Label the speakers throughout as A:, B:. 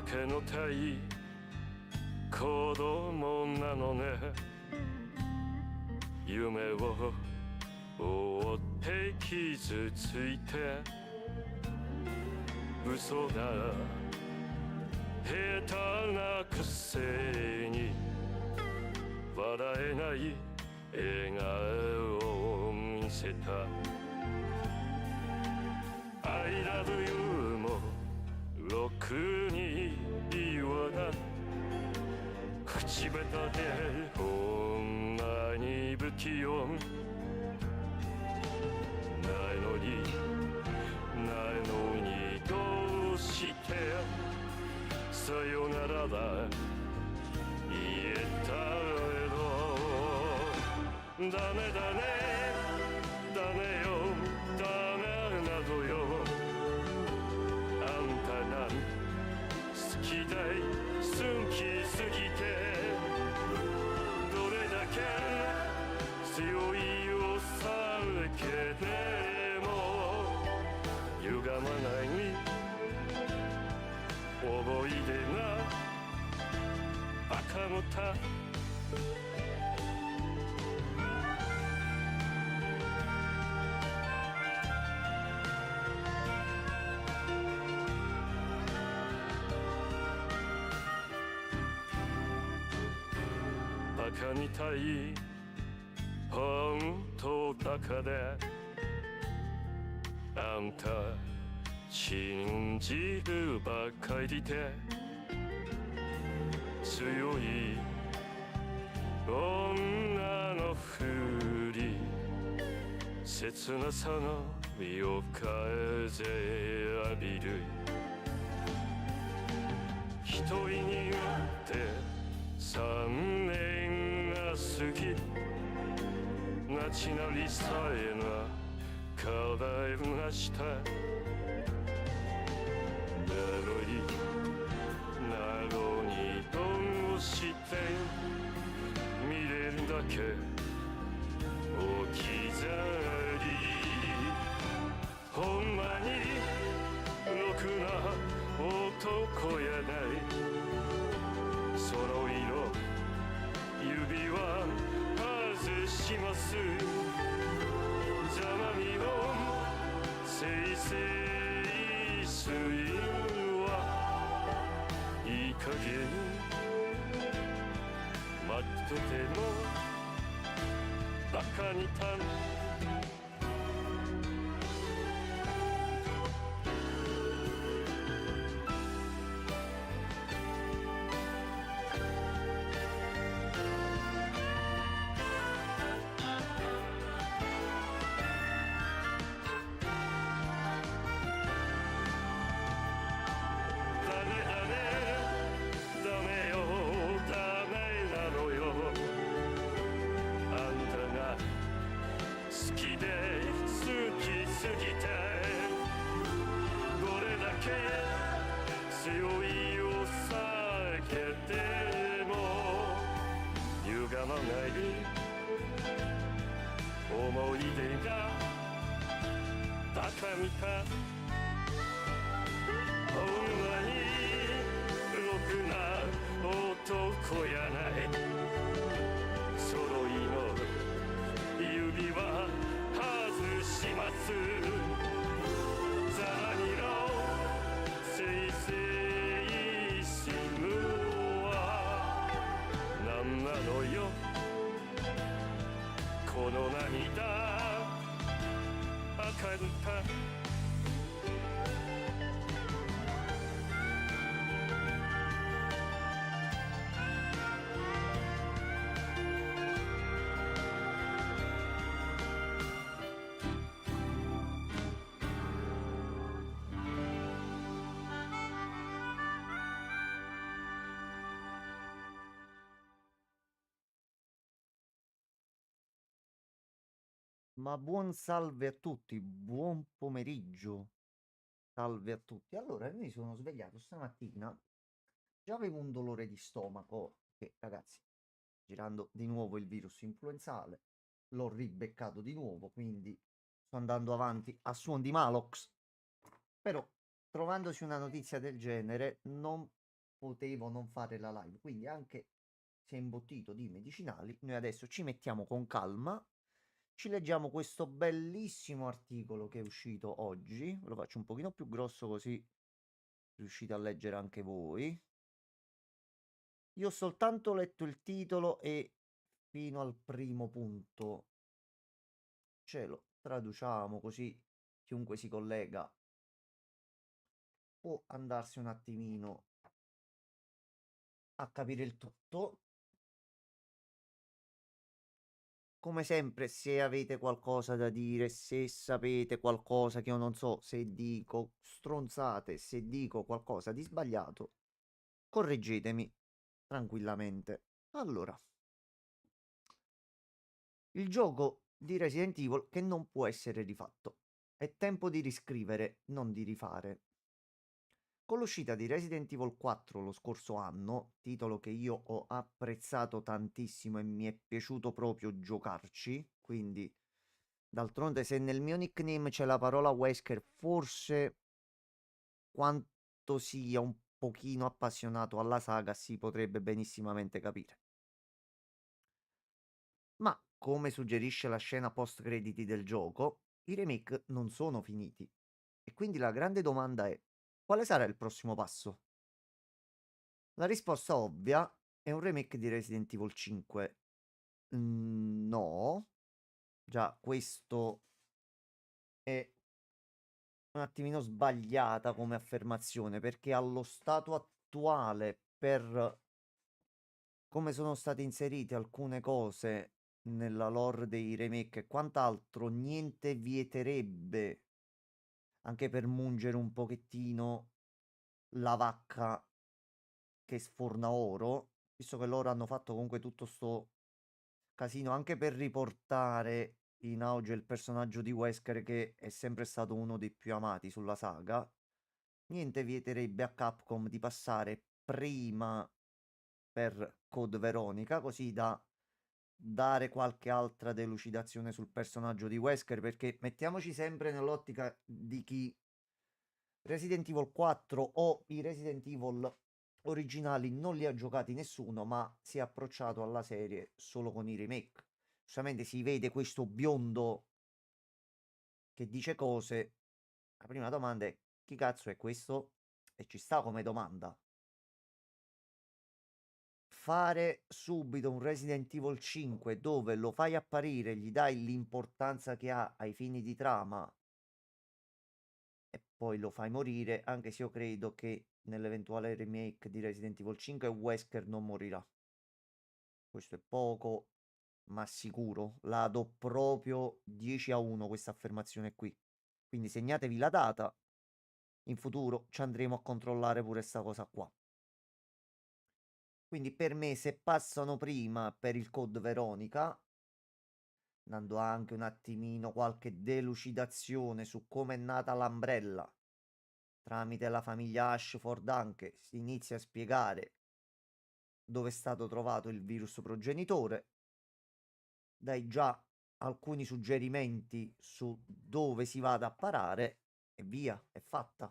A: けのたい子供なのね。夢を追って傷ついて嘘だ下手なくせに笑えない笑顔を見せた。 I love you もろくに言わない。口下手でほんまに不器用ないのにどうしてさよならだ言えたの。ダメだねダメよダメなどよ。あんたが好きだい好きすぎてどれだけ強いを避けても歪まない思い出が赤のた。バカみたい本当バカであんた信じるばかりで強い女のふり切なさの夜風浴びる。一人によって3年が過ぎナチなりさえが叶えました。なのにどうして見れるだけ置き去り。ほんまにろくな男やない。揃いの指輪外します。ざまみのせいせい水はいい加減待っててもバカにたん。強いを避けても歪まない思い出がバカみた。ほんまにろくな男やない。揃いの指輪外します。ざらにのせいせい死ぬはなんなのよこの涙赤んた。
B: Ma buon salve a tutti, buon pomeriggio, salve a tutti. Allora, io mi sono svegliato stamattina, già avevo un dolore di stomaco, che ragazzi, girando di nuovo il virus influenzale, l'ho ribeccato di nuovo, quindi sto andando avanti a suon di Malox. Però, trovandosi una notizia del genere, non potevo non fare la live, quindi anche se è imbottito di medicinali, noi adesso ci mettiamo con calma, ci leggiamo questo bellissimo articolo che è uscito oggi, lo faccio un pochino più grosso così riuscite a leggere anche voi. Io ho soltanto letto il titolo e fino al primo punto ce lo traduciamo così chiunque si collega può andarsi un attimino a capire il tutto. Come sempre, se avete qualcosa da dire, se sapete qualcosa che io non so, se dico stronzate, se dico qualcosa di sbagliato, correggetemi tranquillamente. Allora, il gioco di Resident Evil che non può essere rifatto. È tempo di riscrivere, non di rifare. Con l'uscita di Resident Evil 4 lo scorso anno, titolo che io ho apprezzato tantissimo e mi è piaciuto proprio giocarci, quindi d'altronde se nel mio nickname c'è la parola Wesker, forse quanto sia un pochino appassionato alla saga si potrebbe benissimamente capire. Ma, come suggerisce la scena post-crediti del gioco, i remake non sono finiti. E quindi la grande domanda è: quale sarà il prossimo passo? La risposta ovvia è un remake di Resident Evil 5. No, già questo è un attimino sbagliata come affermazione, perché allo stato attuale, per come sono state inserite alcune cose nella lore dei remake e quant'altro, niente vieterebbe, anche per mungere un pochettino la vacca che sforna oro, visto che loro hanno fatto comunque tutto sto casino anche per riportare in auge il personaggio di Wesker che è sempre stato uno dei più amati sulla saga. Niente vieterebbe a Capcom di passare prima per Code Veronica, così da dare qualche altra delucidazione sul personaggio di Wesker, perché mettiamoci sempre nell'ottica di chi Resident Evil 4 o i Resident Evil originali non li ha giocati nessuno, ma si è approcciato alla serie solo con i remake. Giustamente si vede questo biondo che dice cose. La prima domanda è: chi cazzo è questo? E ci sta come domanda. Fare subito un Resident Evil 5 dove lo fai apparire, gli dai l'importanza che ha ai fini di trama e poi lo fai morire, anche se io credo che nell'eventuale remake di Resident Evil 5 Wesker non morirà. Questo è poco, ma sicuro. La do proprio 10-1 questa affermazione qui. Quindi segnatevi la data. In futuro ci andremo a controllare pure questa cosa qua. Quindi per me se passano prima per il code Veronica, dando anche un attimino qualche delucidazione su come è nata l'Umbrella, tramite la famiglia Ashford anche, si inizia a spiegare dove è stato trovato il virus progenitore, dai già alcuni suggerimenti su dove si vada a parare e via, è fatta.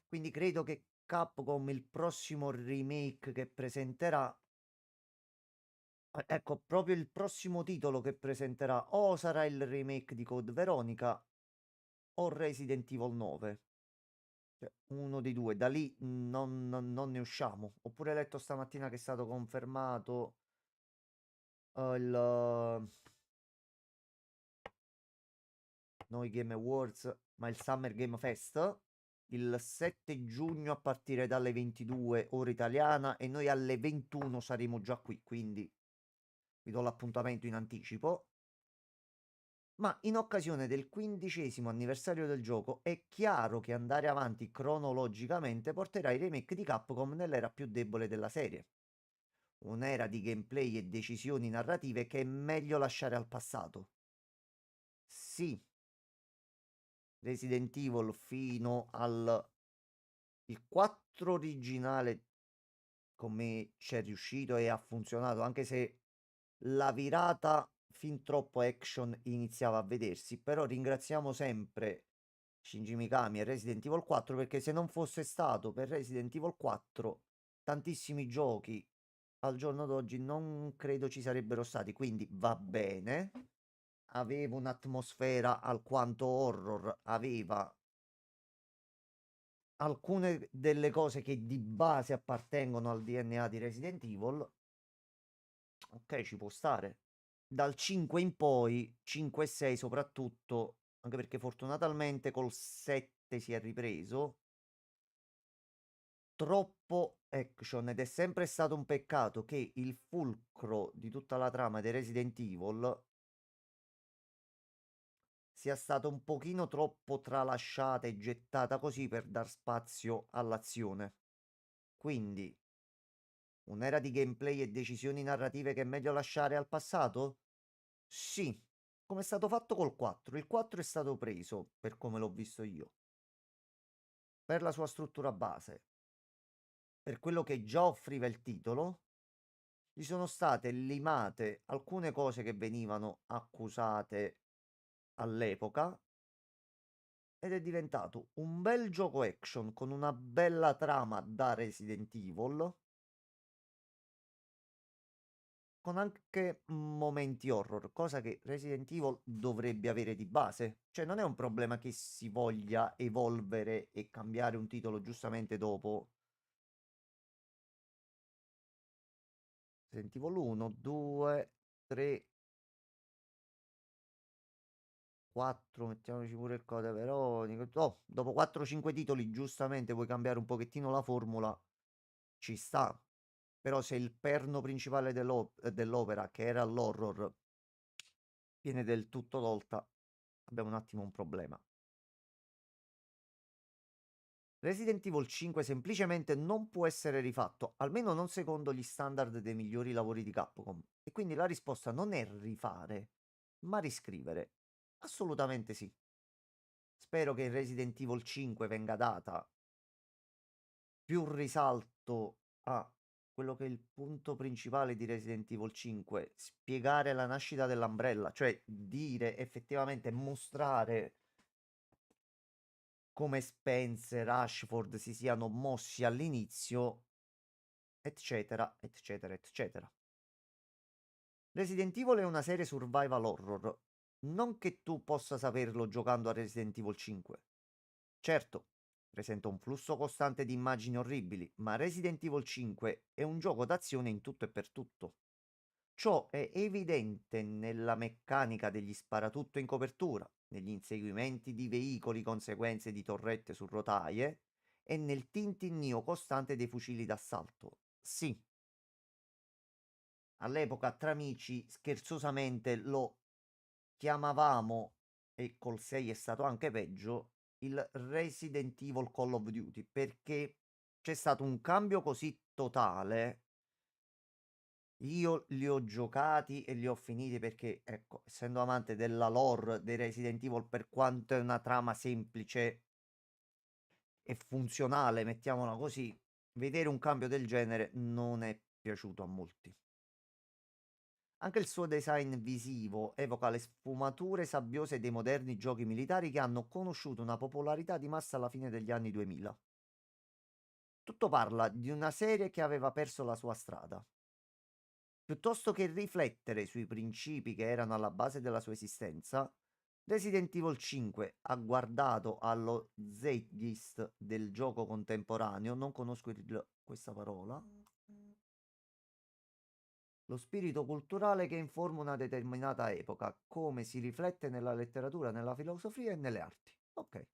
B: Quindi credo che Capcom il prossimo remake che presenterà, ecco, proprio il prossimo titolo che presenterà o sarà il remake di Code Veronica o Resident Evil 9. Cioè, uno dei due, da lì non ne usciamo. Oppure ho letto stamattina che è stato confermato il Noi Game Awards, ma il Summer Game Fest il 7 giugno a partire dalle 22 ora italiana e noi alle 21 saremo già qui, quindi vi do l'appuntamento in anticipo. Ma in occasione del 15° anniversario del gioco è chiaro che andare avanti cronologicamente porterà i remake di Capcom nell'era più debole della serie. Un'era di gameplay e decisioni narrative che è meglio lasciare al passato. Sì, Resident Evil fino al il 4 originale come ci è riuscito e ha funzionato, anche se la virata fin troppo action iniziava a vedersi, però ringraziamo sempre Shinji Mikami e Resident Evil 4 perché se non fosse stato per Resident Evil 4 tantissimi giochi al giorno d'oggi non credo ci sarebbero stati, quindi va bene. Aveva un'atmosfera alquanto horror, aveva alcune delle cose che di base appartengono al DNA di Resident Evil. Ok, ci può stare. Dal 5 in poi, 5 e 6 soprattutto, anche perché fortunatamente col 7 si è ripreso. Troppo action ed è sempre stato un peccato che il fulcro di tutta la trama di Resident Evil sia stata un pochino troppo tralasciata e gettata così per dar spazio all'azione. Quindi, un'era di gameplay e decisioni narrative che è meglio lasciare al passato? Sì, come è stato fatto col 4. Il 4 è stato preso, per come l'ho visto io, per la sua struttura base, per quello che già offriva il titolo. Gli sono state limate alcune cose che venivano accusate all'epoca ed è diventato un bel gioco action con una bella trama da Resident Evil, con anche momenti horror, cosa che Resident Evil dovrebbe avere di base. Cioè non è un problema che si voglia evolvere e cambiare un titolo giustamente dopo Resident Evil 1, 2, 3, 4, mettiamoci pure il code Veronica. Oh, dopo 4-5 titoli, giustamente vuoi cambiare un pochettino la formula, ci sta. Però se il perno principale dell'opera, che era l'horror, viene del tutto tolta, abbiamo un attimo un problema. Resident Evil 5 semplicemente non può essere rifatto, almeno non secondo gli standard dei migliori lavori di Capcom. E quindi la risposta non è rifare, ma riscrivere. Assolutamente sì. Spero che in Resident Evil 5 venga data più risalto a quello che è il punto principale di Resident Evil 5, spiegare la nascita dell'Umbrella, cioè dire effettivamente, mostrare come Spencer, Ashford si siano mossi all'inizio, eccetera, eccetera, eccetera. Resident Evil è una serie survival horror, non che tu possa saperlo giocando a Resident Evil 5. Certo, presenta un flusso costante di immagini orribili, ma Resident Evil 5 è un gioco d'azione in tutto e per tutto. Ciò è evidente nella meccanica degli sparatutto in copertura, negli inseguimenti di veicoli con sequenze di torrette su rotaie e nel tintinnio costante dei fucili d'assalto. Sì, all'epoca tra amici scherzosamente lo chiamavamo, e col 6 è stato anche peggio, il Resident Evil Call of Duty, perché c'è stato un cambio così totale. Io li ho giocati e li ho finiti perché, ecco, essendo amante della lore dei Resident Evil, per quanto è una trama semplice e funzionale, mettiamola così, vedere un cambio del genere non è piaciuto a molti. Anche il suo design visivo evoca le sfumature sabbiose dei moderni giochi militari che hanno conosciuto una popolarità di massa alla fine degli anni 2000. Tutto parla di una serie che aveva perso la sua strada. Piuttosto che riflettere sui principi che erano alla base della sua esistenza, Resident Evil 5 ha guardato allo zeitgeist del gioco contemporaneo, non conosco questa parola, lo spirito culturale che informa una determinata epoca, come si riflette nella letteratura, nella filosofia e nelle arti. Ok.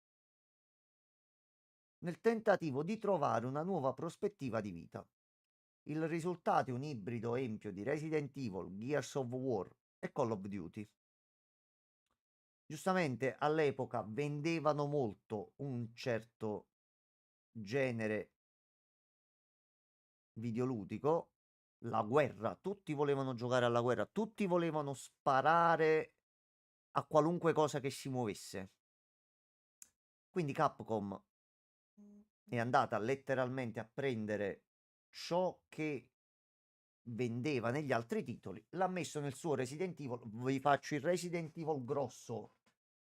B: Nel tentativo di trovare una nuova prospettiva di vita. Il risultato è un ibrido empio di Resident Evil, Gears of War e Call of Duty. Giustamente all'epoca vendevano molto un certo genere videoludico, la guerra, tutti volevano giocare alla guerra, tutti volevano sparare a qualunque cosa che si muovesse. Quindi Capcom è andata letteralmente a prendere ciò che vendeva negli altri titoli, l'ha messo nel suo Resident Evil. Vi faccio il Resident Evil grosso.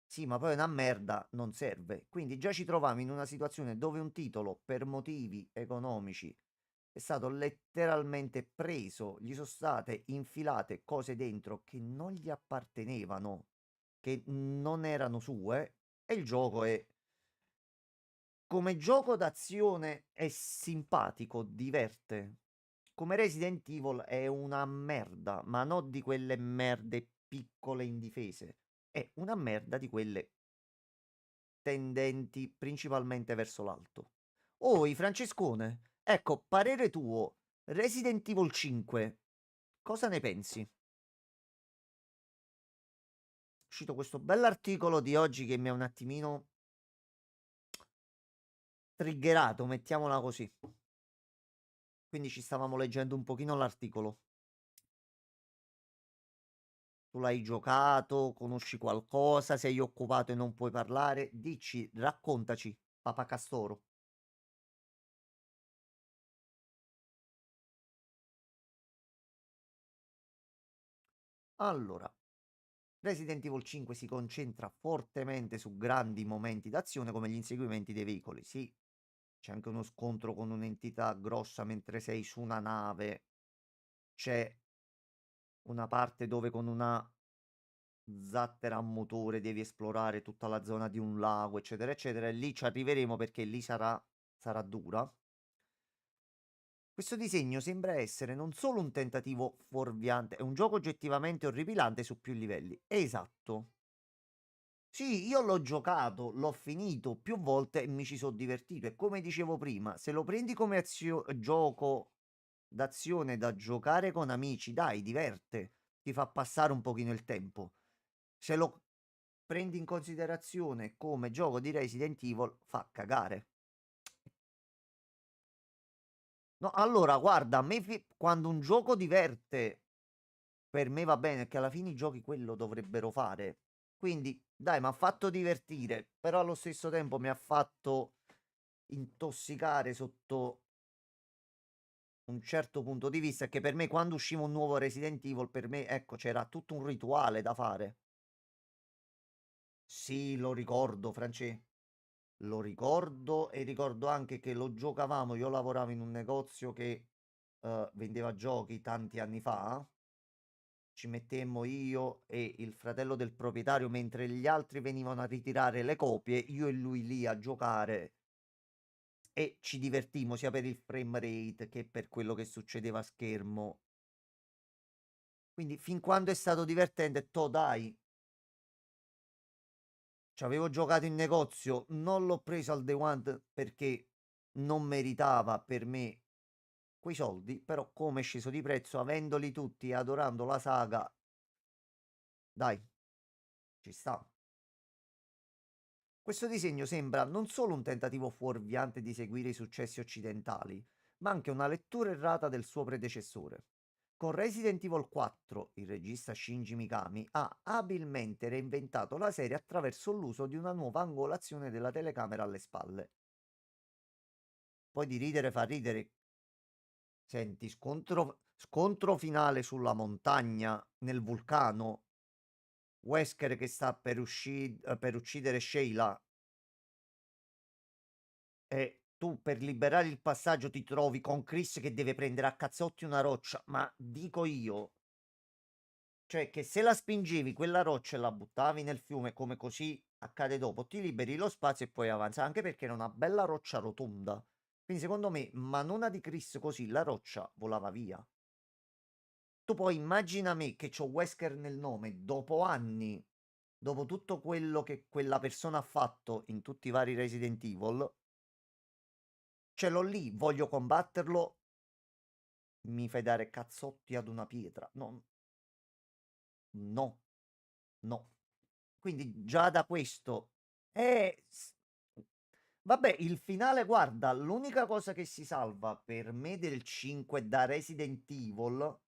B: Sì, ma poi è una merda, non serve. Quindi già ci troviamo in una situazione dove un titolo, per motivi economici, è stato letteralmente preso, gli sono state infilate cose dentro che non gli appartenevano, che non erano sue, e il gioco è come gioco d'azione è simpatico, diverte. Come Resident Evil è una merda, ma non di quelle merde piccole indifese. È una merda di quelle tendenti principalmente verso l'alto. Oi, Francescone, ecco, parere tuo, Resident Evil 5, cosa ne pensi? È uscito questo bell'articolo di oggi che mi ha un attimino triggerato, mettiamola così. Quindi ci stavamo leggendo un pochino l'articolo. Tu l'hai giocato, conosci qualcosa, sei occupato e non puoi parlare? Dici, raccontaci, Papa Castoro. Allora, Resident Evil 5 si concentra fortemente su grandi momenti d'azione come gli inseguimenti dei veicoli. Sì, c'è anche uno scontro con un'entità grossa mentre sei su una nave. C'è una parte dove con una zattera a motore devi esplorare tutta la zona di un lago, eccetera, eccetera. E lì ci arriveremo perché lì sarà dura. Questo disegno sembra essere non solo un tentativo fuorviante, è un gioco oggettivamente orripilante su più livelli. Esatto. Sì, io l'ho giocato, l'ho finito più volte e mi ci sono divertito. E come dicevo prima, se lo prendi come gioco d'azione da giocare con amici, dai, diverte, ti fa passare un pochino il tempo. Se lo prendi in considerazione come gioco di Resident Evil, fa cagare. No, allora, guarda, a me quando un gioco diverte, per me va bene, che alla fine i giochi quello dovrebbero fare. Quindi, dai, mi ha fatto divertire, però allo stesso tempo mi ha fatto intossicare sotto un certo punto di vista, che per me quando usciva un nuovo Resident Evil, per me, ecco, c'era tutto un rituale da fare. Sì, lo ricordo, France. Lo ricordo e ricordo anche che lo giocavamo. Io lavoravo in un negozio che vendeva giochi tanti anni fa. Ci mettemmo io e il fratello del proprietario mentre gli altri venivano a ritirare le copie, io e lui lì a giocare e ci divertimmo sia per il frame rate che per quello che succedeva a schermo. Quindi fin quando è stato divertente, to dai, ci avevo giocato in negozio, non l'ho preso al day one perché non meritava per me quei soldi, però come è sceso di prezzo, avendoli tutti e adorando la saga, dai, ci sta. Questo disegno sembra non solo un tentativo fuorviante di seguire i successi occidentali, ma anche una lettura errata del suo predecessore. Con Resident Evil 4, il regista Shinji Mikami ha abilmente reinventato la serie attraverso l'uso di una nuova angolazione della telecamera alle spalle. Poi di ridere fa ridere. Senti, scontro finale sulla montagna, nel vulcano. Wesker che sta per uccidere Sheila e tu per liberare il passaggio ti trovi con Chris che deve prendere a cazzotti una roccia. Ma dico io, cioè che se la spingevi quella roccia e la buttavi nel fiume come così accade dopo, ti liberi lo spazio e poi avanza, anche perché era una bella roccia rotonda. Quindi secondo me, ma non a di Chris così, la roccia volava via. Tu poi immagina me che c'ho Wesker nel nome dopo anni, dopo tutto quello che quella persona ha fatto in tutti i vari Resident Evil, ce l'ho lì, voglio combatterlo, mi fai dare cazzotti ad una pietra. No, no, no. Quindi già da questo è... Vabbè, il finale, guarda, l'unica cosa che si salva per me del 5 da Resident Evil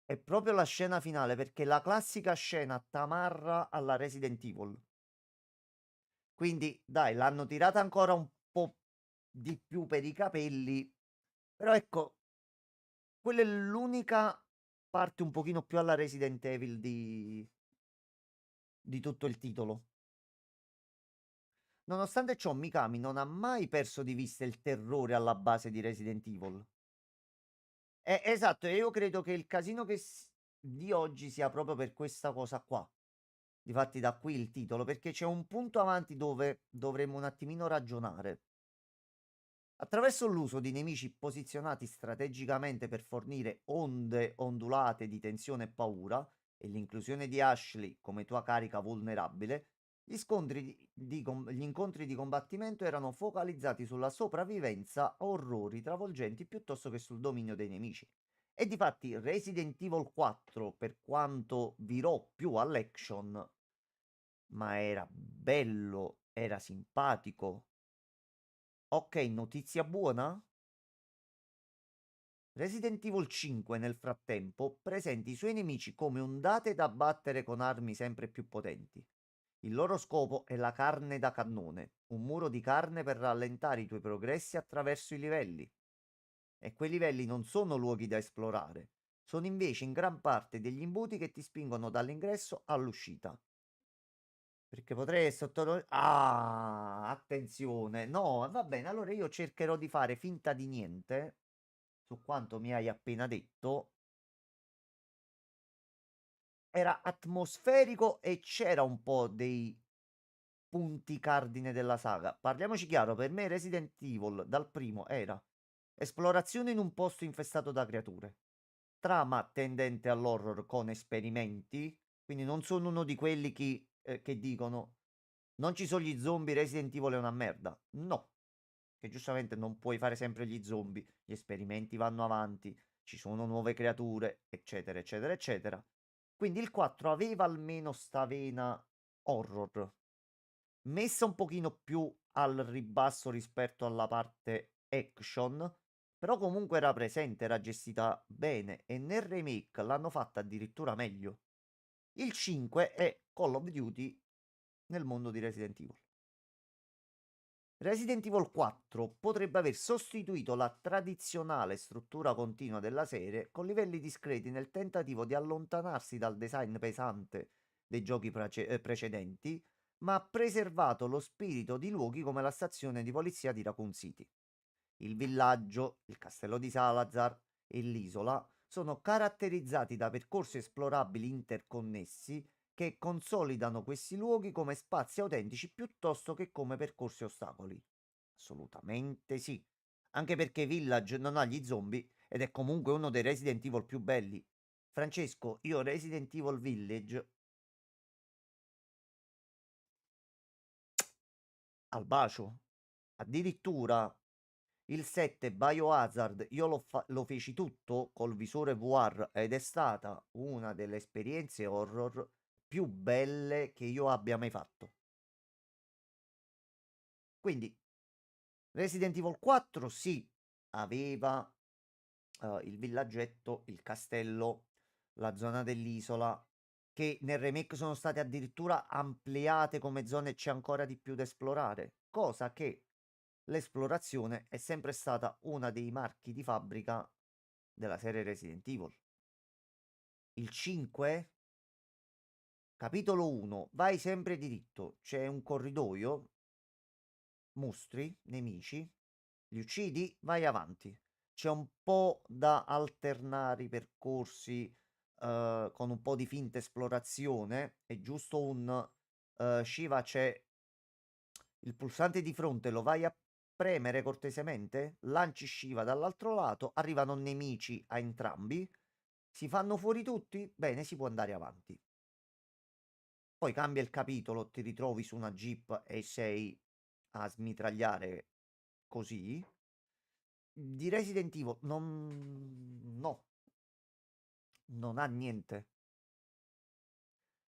B: è proprio la scena finale, perché la classica scena tamarra alla Resident Evil. Quindi, dai, l'hanno tirata ancora un po' di più per i capelli. Però ecco, quella è l'unica parte un pochino più alla Resident Evil di tutto il titolo. Nonostante ciò, Mikami non ha mai perso di vista il terrore alla base di Resident Evil. Esatto, e io credo che il casino di oggi sia proprio per questa cosa qua. Difatti da qui il titolo, perché c'è un punto avanti dove dovremmo un attimino ragionare. Attraverso l'uso di nemici posizionati strategicamente per fornire onde ondulate di tensione e paura, e l'inclusione di Ashley come tua carica vulnerabile, gli incontri di combattimento erano focalizzati sulla sopravvivenza a orrori travolgenti piuttosto che sul dominio dei nemici. E difatti Resident Evil 4, per quanto virò più all'action, ma era bello, era simpatico. Ok, notizia buona? Resident Evil 5 nel frattempo presenta i suoi nemici come ondate da battere con armi sempre più potenti. Il loro scopo è la carne da cannone, un muro di carne per rallentare i tuoi progressi attraverso i livelli. E quei livelli non sono luoghi da esplorare, sono invece in gran parte degli imbuti che ti spingono dall'ingresso all'uscita. Perché potrei sottolineare... Ah, attenzione. No, va bene, allora io cercherò di fare finta di niente su quanto mi hai appena detto. Era atmosferico e c'era un po' dei punti cardine della saga. Parliamoci chiaro, per me Resident Evil dal primo era esplorazione in un posto infestato da creature, trama tendente all'horror con esperimenti, quindi non sono uno di quelli che dicono non ci sono gli zombie, Resident Evil è una merda. No, che giustamente non puoi fare sempre gli zombie, gli esperimenti vanno avanti, ci sono nuove creature, eccetera, eccetera, eccetera. Quindi il 4 aveva almeno sta vena horror, messa un pochino più al ribasso rispetto alla parte action, però comunque era presente, era gestita bene e nel remake l'hanno fatta addirittura meglio. Il 5 è Call of Duty nel mondo di Resident Evil. Resident Evil 4 potrebbe aver sostituito la tradizionale struttura continua della serie con livelli discreti nel tentativo di allontanarsi dal design pesante dei giochi precedenti, ma ha preservato lo spirito di luoghi come la stazione di polizia di Raccoon City. Il villaggio, il castello di Salazar e l'isola sono caratterizzati da percorsi esplorabili interconnessi che consolidano questi luoghi come spazi autentici piuttosto che come percorsi ostacoli. Assolutamente sì. Anche perché Village non ha gli zombie ed è comunque uno dei Resident Evil più belli. Francesco, io Resident Evil Village al bacio. Addirittura il 7 Biohazard io lo feci tutto col visore VR ed è stata una delle esperienze horror più belle che io abbia mai fatto. Quindi Resident Evil 4 sì, aveva il villaggetto, il castello, la zona dell'isola, che nel remake sono state addirittura ampliate come zone e c'è ancora di più da esplorare, cosa che l'esplorazione è sempre stata una dei marchi di fabbrica della serie Resident Evil. Il 5, capitolo 1, vai sempre diritto, c'è un corridoio, mostri, nemici, li uccidi, vai avanti. C'è un po' da alternare i percorsi con un po' di finta esplorazione. È giusto un Shiva, c'è il pulsante di fronte, lo vai a premere cortesemente, lanci Shiva dall'altro lato, arrivano nemici a entrambi, si fanno fuori tutti, bene, si può andare avanti. Poi cambia il capitolo, ti ritrovi su una jeep e sei a smitragliare così. Di Resident Evil no, non ha niente.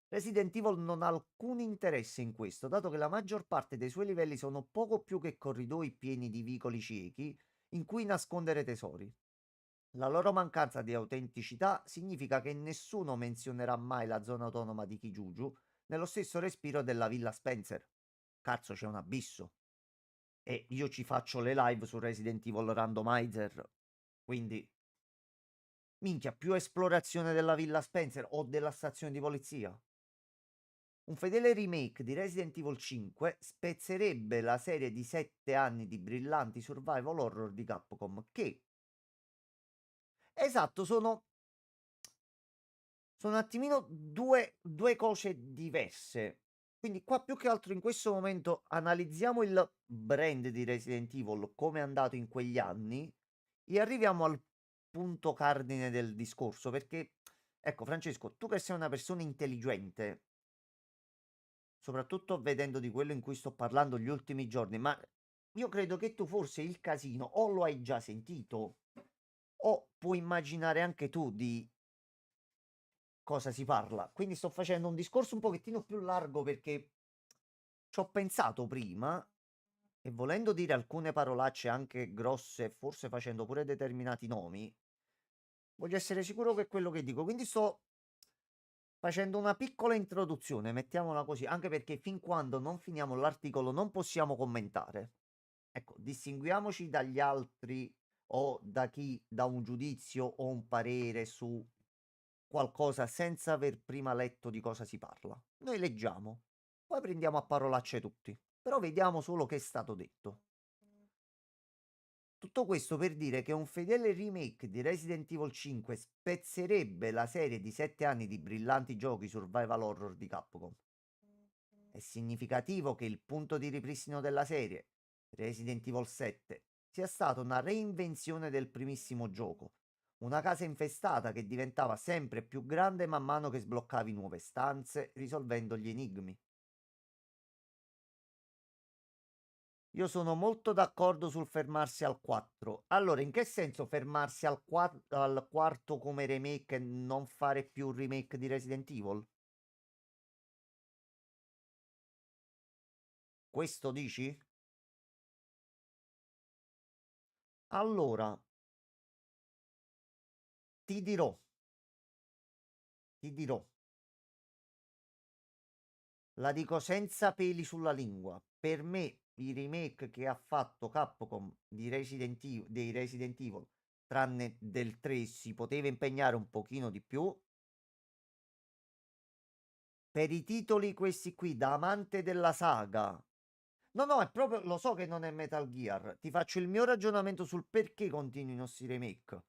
B: Resident Evil non ha alcun interesse in questo, dato che la maggior parte dei suoi livelli sono poco più che corridoi pieni di vicoli ciechi in cui nascondere tesori. La loro mancanza di autenticità significa che nessuno menzionerà mai la zona autonoma di Kijuju nello stesso respiro della Villa Spencer. Cazzo, c'è un abisso. E io ci faccio le live su Resident Evil Randomizer. Quindi, minchia, più esplorazione della Villa Spencer o della stazione di polizia. Un fedele remake di Resident Evil 5 spezzerebbe la serie di 7 anni di brillanti survival horror di Capcom, che, esatto, sono un attimino due cose diverse. Quindi qua più che altro in questo momento analizziamo il brand di Resident Evil, come è andato in quegli anni, e arriviamo al punto cardine del discorso, perché, ecco Francesco, tu che sei una persona intelligente, soprattutto vedendo di quello in cui sto parlando gli ultimi giorni, ma io credo che tu forse il casino o lo hai già sentito, o puoi immaginare anche tu di cosa si parla. Quindi sto facendo un discorso un pochettino più largo perché ci ho pensato prima e volendo dire alcune parolacce anche grosse, forse facendo pure determinati nomi, voglio essere sicuro che è quello che dico. Quindi sto facendo una piccola introduzione, mettiamola così, anche perché fin quando non finiamo l'articolo non possiamo commentare. Ecco, distinguiamoci dagli altri o da chi dà un giudizio o un parere su qualcosa senza aver prima letto di cosa si parla. Noi leggiamo, poi prendiamo a parolacce tutti, però vediamo solo che è stato detto. Tutto questo per dire che un fedele remake di Resident Evil 5 spezzerebbe la serie di 7 anni di brillanti giochi survival horror di Capcom. È significativo che il punto di ripristino della serie, Resident Evil 7, sia stata una reinvenzione del primissimo gioco. Una casa infestata che diventava sempre più grande man mano che sbloccavi nuove stanze, risolvendo gli enigmi. Io sono molto d'accordo sul fermarsi al 4. Allora, in che senso fermarsi al quarto come remake e non fare più un remake di Resident Evil? Questo dici? Allora, ti dirò, ti dirò. La dico senza peli sulla lingua. Per me, i remake che ha fatto Capcom dei Resident Evil, tranne del 3, si poteva impegnare un pochino di più. Per i titoli questi qui, da amante della saga. No, no, è proprio, lo so che non è Metal Gear. Ti faccio il mio ragionamento sul perché continuino sti remake.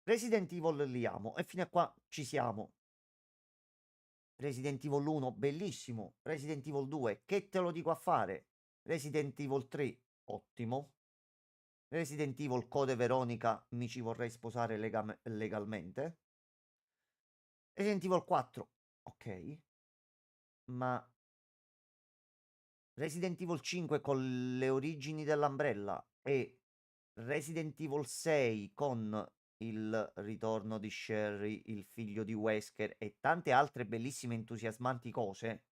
B: Resident Evil li amo e fino a qua ci siamo. Resident Evil 1, bellissimo. Resident Evil 2, che te lo dico a fare? Resident Evil 3, ottimo. Resident Evil Code Veronica, mi ci vorrei sposare legalmente. Resident Evil 4, ok. Ma Resident Evil 5 con le origini dell'Umbrella e Resident Evil 6 con il ritorno di Sherry, il figlio di Wesker e tante altre bellissime entusiasmanti cose.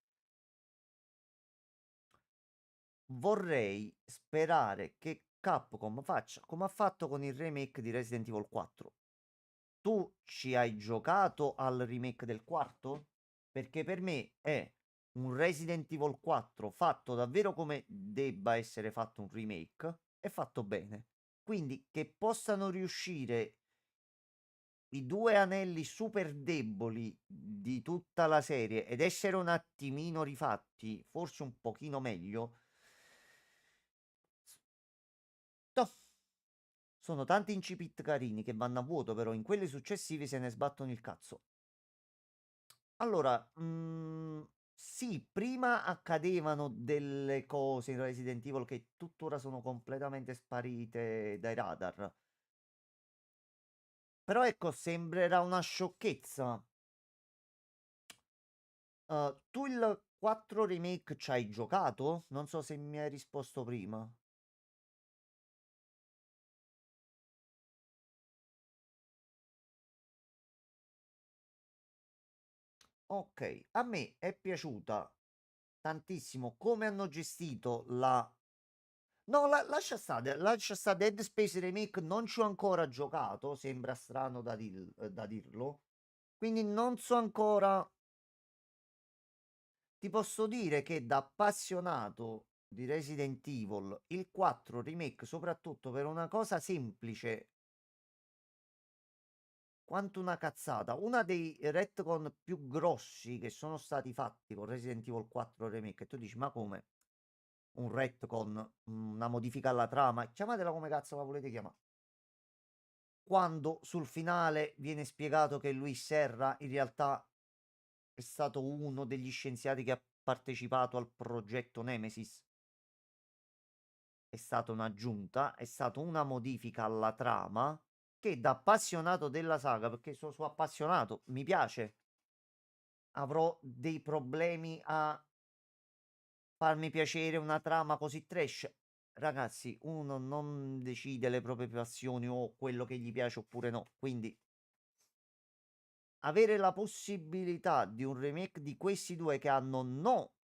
B: Vorrei sperare che Capcom faccia come ha fatto con il remake di Resident Evil 4. Tu ci hai giocato al remake del quarto? Perché per me è un Resident Evil 4 fatto davvero come debba essere fatto un remake e fatto bene. Quindi che possano riuscire i due anelli super deboli di tutta la serie ed essere un attimino rifatti, forse un pochino meglio. Toh, sono tanti incipit carini che vanno a vuoto, però in quelli successivi se ne sbattono il cazzo. Allora, sì, prima accadevano delle cose in Resident Evil che tuttora sono completamente sparite dai radar. Però ecco, sembrerà una sciocchezza. Tu il 4 remake ci hai giocato? Non so se mi hai risposto prima. Ok, a me è piaciuta tantissimo come hanno gestito la... No, lascia stare Dead Space Remake, non ci ho ancora giocato, sembra strano da dirlo. Quindi non so ancora... Ti posso dire che da appassionato di Resident Evil, il 4 Remake, soprattutto per una cosa semplice, quanto una cazzata. Una dei retcon più grossi che sono stati fatti con Resident Evil 4 Remake. E tu dici, ma come? Un retcon, una modifica alla trama, chiamatela come cazzo la volete chiamare. Quando sul finale viene spiegato che Luis Serra in realtà è stato uno degli scienziati che ha partecipato al progetto Nemesis. È stata un'aggiunta, è stata una modifica alla trama che da appassionato della saga, perché sono appassionato, mi piace, avrò dei problemi a farmi piacere una trama così trash. Ragazzi, uno non decide le proprie passioni o quello che gli piace oppure no. Quindi avere la possibilità di un remake di questi due che hanno no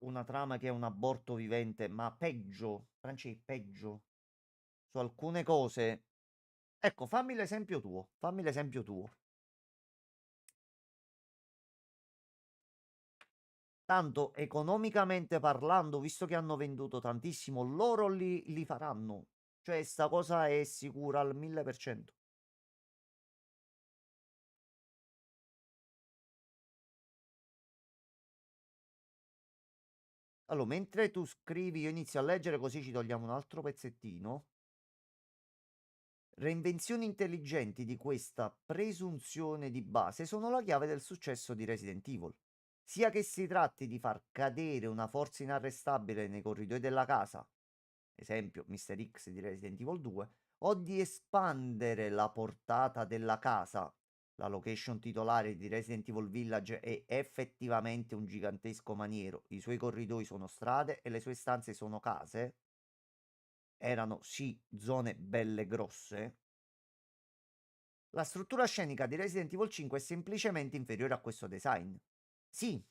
B: una trama che è un aborto vivente, ma peggio, Franci, peggio su alcune cose. Ecco, fammi l'esempio tuo, fammi l'esempio tuo. Tanto economicamente parlando, visto che hanno venduto tantissimo, loro li faranno. Cioè, sta cosa è sicura al 1000%. Allora, mentre tu scrivi, io inizio a leggere, così ci togliamo un altro pezzettino. Reinvenzioni intelligenti di questa presunzione di base sono la chiave del successo di Resident Evil. Sia che si tratti di far cadere una forza inarrestabile nei corridoi della casa, esempio Mr. X di Resident Evil 2, o di espandere la portata della casa. La location titolare di Resident Evil Village è effettivamente un gigantesco maniero. I suoi corridoi sono strade e le sue stanze sono case. Erano sì zone belle grosse. La struttura scenica di Resident Evil 5 è semplicemente inferiore a questo design. Sì,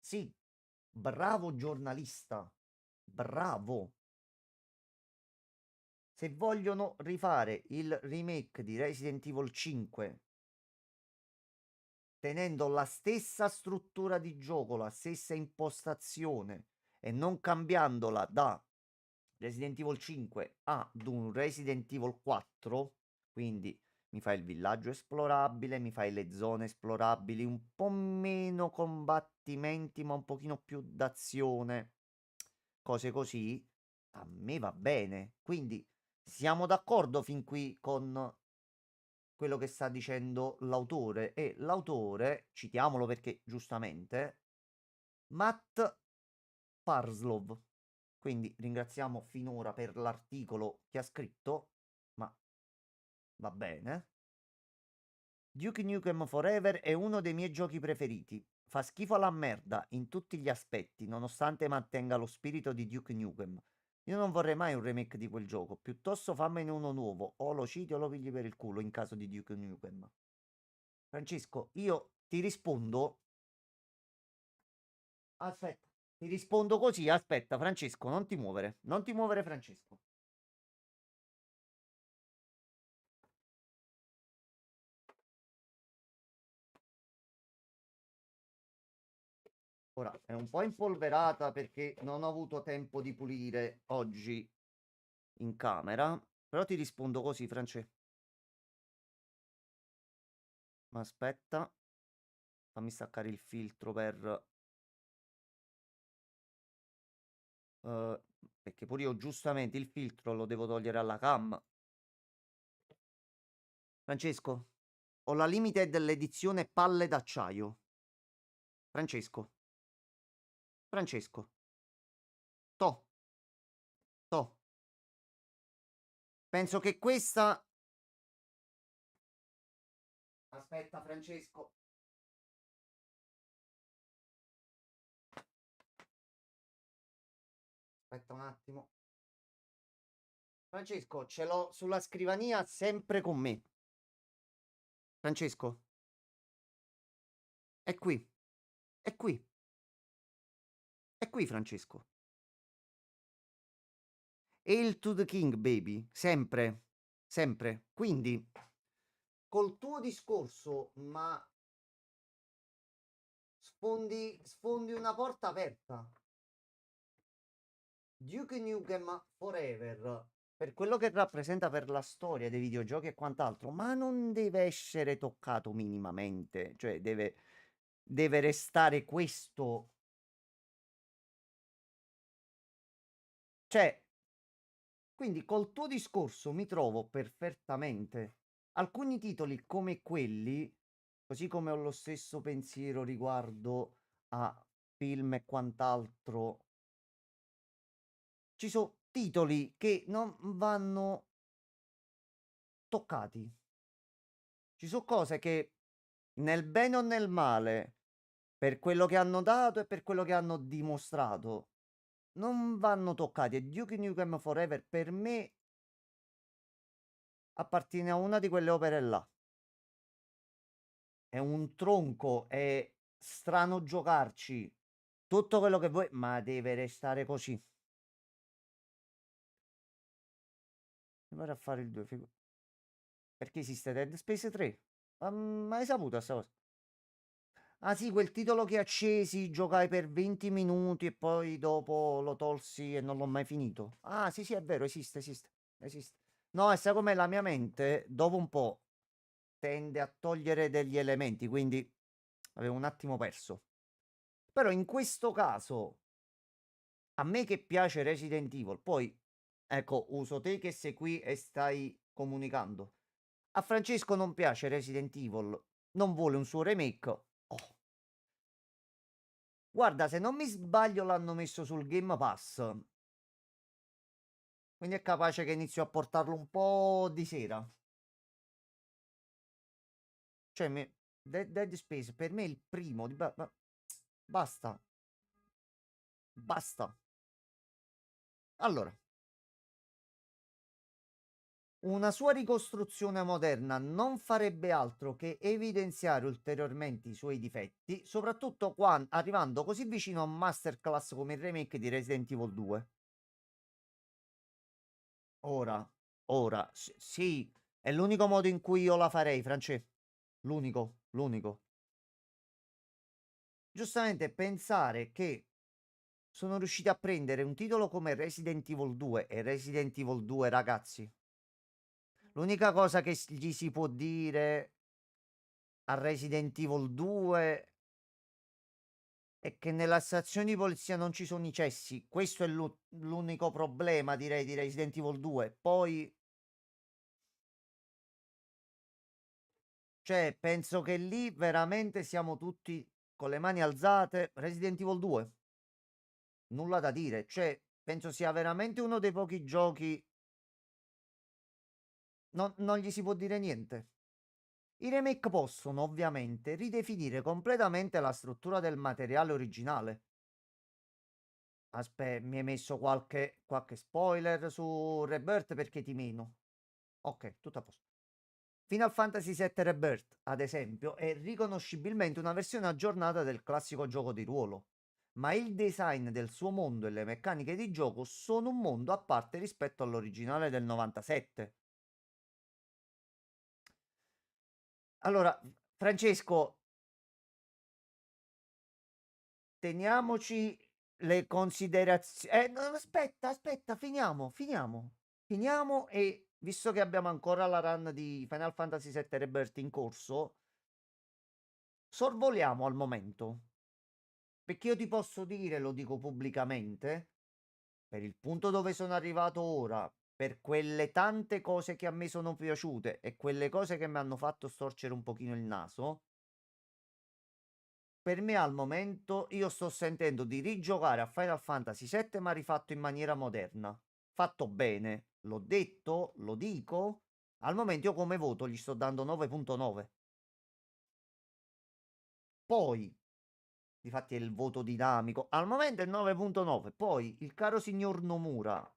B: sì, bravo giornalista, bravo. Se vogliono rifare il remake di Resident Evil 5 tenendo la stessa struttura di gioco, la stessa impostazione e non cambiandola da Resident Evil 5 ad un Resident Evil 4, quindi mi fai il villaggio esplorabile, mi fai le zone esplorabili, un po' meno combattimenti, ma un pochino più d'azione, cose così, a me va bene. Quindi siamo d'accordo fin qui con quello che sta dicendo l'autore e l'autore, citiamolo perché giustamente, Matt Parslov. Quindi ringraziamo finora per l'articolo che ha scritto, ma va bene. Duke Nukem Forever è uno dei miei giochi preferiti. Fa schifo alla merda in tutti gli aspetti, nonostante mantenga lo spirito di Duke Nukem. Io non vorrei mai un remake di quel gioco, piuttosto fammene uno nuovo, o lo citi o lo pigli per il culo in caso di Duke Nukem. Francesco, io ti rispondo. Aspetta, ti rispondo così. Aspetta, Francesco, non ti muovere. Non ti muovere, Francesco. Ora è un po' impolverata perché non ho avuto tempo di pulire oggi in camera. Però ti rispondo così, Francesco. Ma aspetta, fammi staccare il filtro per. Perché pure io giustamente il filtro lo devo togliere alla cam. Francesco, ho la limited dell'edizione palle d'acciaio. Francesco, Francesco, to, to. Penso che questa. Aspetta, Francesco. Aspetta un attimo. Francesco, ce l'ho sulla scrivania sempre con me. Francesco, è qui. È qui. È qui, Francesco. Hail to the King, baby. Sempre. Sempre. Quindi, col tuo discorso, ma sfondi una porta aperta. Duke Nukem Forever per quello che rappresenta per la storia dei videogiochi e quant'altro, ma non deve essere toccato minimamente, cioè deve restare questo. Cioè, quindi col tuo discorso mi trovo perfettamente. Alcuni titoli come quelli, così come ho lo stesso pensiero riguardo a film e quant'altro, ci sono titoli che non vanno toccati. Ci sono cose che nel bene o nel male, per quello che hanno dato e per quello che hanno dimostrato, non vanno toccati. E Duke Nukem Forever per me appartiene a una di quelle opere là. È un tronco, è strano giocarci, tutto quello che vuoi, ma deve restare così. Vado a fare il 2, perché esiste Dead Space 3? Ma hai saputo sta cosa? Ah sì, quel titolo che accesi, giocai per 20 minuti e poi dopo lo tolsi e non l'ho mai finito. Ah sì sì, è vero, esiste. No, e sai com'è la mia mente? Dopo un po' tende a togliere degli elementi, quindi avevo un attimo perso. Però in questo caso, a me che piace Resident Evil, poi ecco, uso te che sei qui e stai comunicando. A Francesco non piace Resident Evil, non vuole un suo remake. Oh, guarda, se non mi sbaglio l'hanno messo sul Game Pass, quindi è capace che inizio a portarlo un po' di sera. Cioè, Dead Space per me è il primo. Basta, basta. Allora, una sua ricostruzione moderna non farebbe altro che evidenziare ulteriormente i suoi difetti, soprattutto quando arrivando così vicino a un masterclass come il remake di Resident Evil 2. Ora, sì, è l'unico modo in cui io la farei, Francesco. L'unico. Giustamente pensare che sono riusciti a prendere un titolo come Resident Evil 2 e Resident Evil 2, ragazzi. L'unica cosa che gli si può dire a Resident Evil 2 è che nella stazione di polizia non ci sono i cessi. Questo è l'unico problema, direi, di Resident Evil 2. Poi, cioè, penso che lì veramente siamo tutti con le mani alzate. Resident Evil 2, nulla da dire. Cioè, penso sia veramente uno dei pochi giochi. Non gli si può dire niente. I remake possono ovviamente ridefinire completamente la struttura del materiale originale. Aspetta, mi hai messo qualche spoiler su Rebirth perché ti meno. Ok, tutto a posto. Final Fantasy VII Rebirth, ad esempio, è riconoscibilmente una versione aggiornata del classico gioco di ruolo, ma il design del suo mondo e le meccaniche di gioco sono un mondo a parte rispetto all'originale del 97. Allora, Francesco, teniamoci le considerazioni. No, aspetta, finiamo e visto che abbiamo ancora la run di Final Fantasy VII Rebirth in corso, sorvoliamo al momento. Perché io ti posso dire, lo dico pubblicamente, per il punto dove sono arrivato ora, per quelle tante cose che a me sono piaciute e quelle cose che mi hanno fatto storcere un pochino il naso. Per me al momento io sto sentendo di rigiocare a Final Fantasy VII ma rifatto in maniera moderna. Fatto bene, l'ho detto, lo dico. Al momento io come voto gli sto dando 9.9. Poi, difatti è il voto dinamico, al momento è 9.9. Poi il caro signor Nomura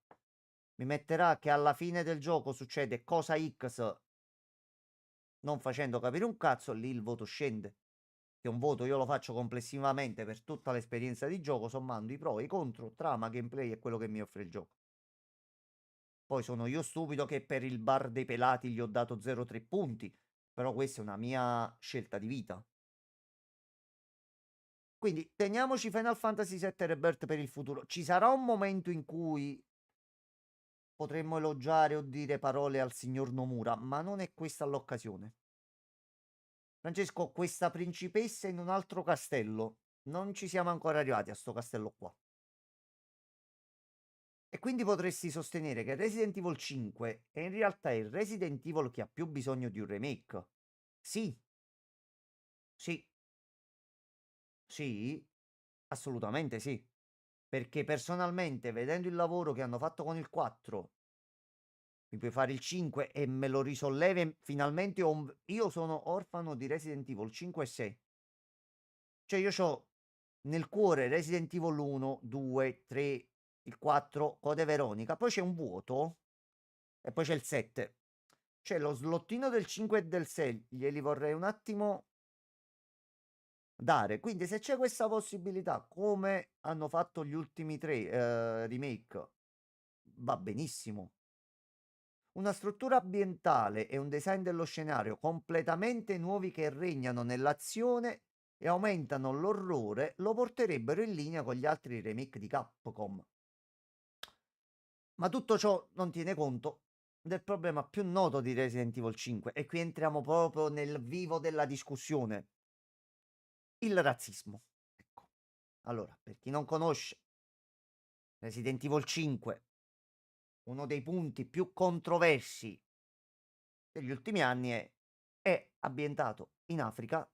B: mi metterà che alla fine del gioco succede cosa X non facendo capire un cazzo, lì il voto scende. Che un voto io lo faccio complessivamente per tutta l'esperienza di gioco, sommando i pro e i contro, trama, gameplay e quello che mi offre il gioco. Poi sono io stupido che per il bar dei pelati gli ho dato 0,3 punti, però questa è una mia scelta di vita. Quindi teniamoci Final Fantasy VII Rebirth per il futuro. Ci sarà un momento in cui potremmo elogiare o dire parole al signor Nomura, ma non è questa l'occasione. Francesco, questa principessa in un altro castello. Non ci siamo ancora arrivati a sto castello qua. E quindi potresti sostenere che Resident Evil 5 è in realtà il Resident Evil che ha più bisogno di un remake. Sì, sì, sì, assolutamente sì. Perché personalmente, vedendo il lavoro che hanno fatto con il 4, mi puoi fare il 5 e me lo risollevi e finalmente io sono orfano di Resident Evil 5 e 6. Cioè io ho nel cuore Resident Evil 1, 2, 3, il 4, Code Veronica, poi c'è un vuoto e poi c'è il 7. Cioè lo slottino del 5 e del 6 glieli vorrei un attimo dare. Quindi se c'è questa possibilità, come hanno fatto gli ultimi tre remake, va benissimo. Una struttura ambientale e un design dello scenario completamente nuovi che regnano nell'azione e aumentano l'orrore lo porterebbero in linea con gli altri remake di Capcom. Ma tutto ciò non tiene conto del problema più noto di Resident Evil 5 e qui entriamo proprio nel vivo della discussione, il razzismo. Ecco. Allora, per chi non conosce Resident Evil 5, uno dei punti più controversi degli ultimi anni è ambientato in Africa,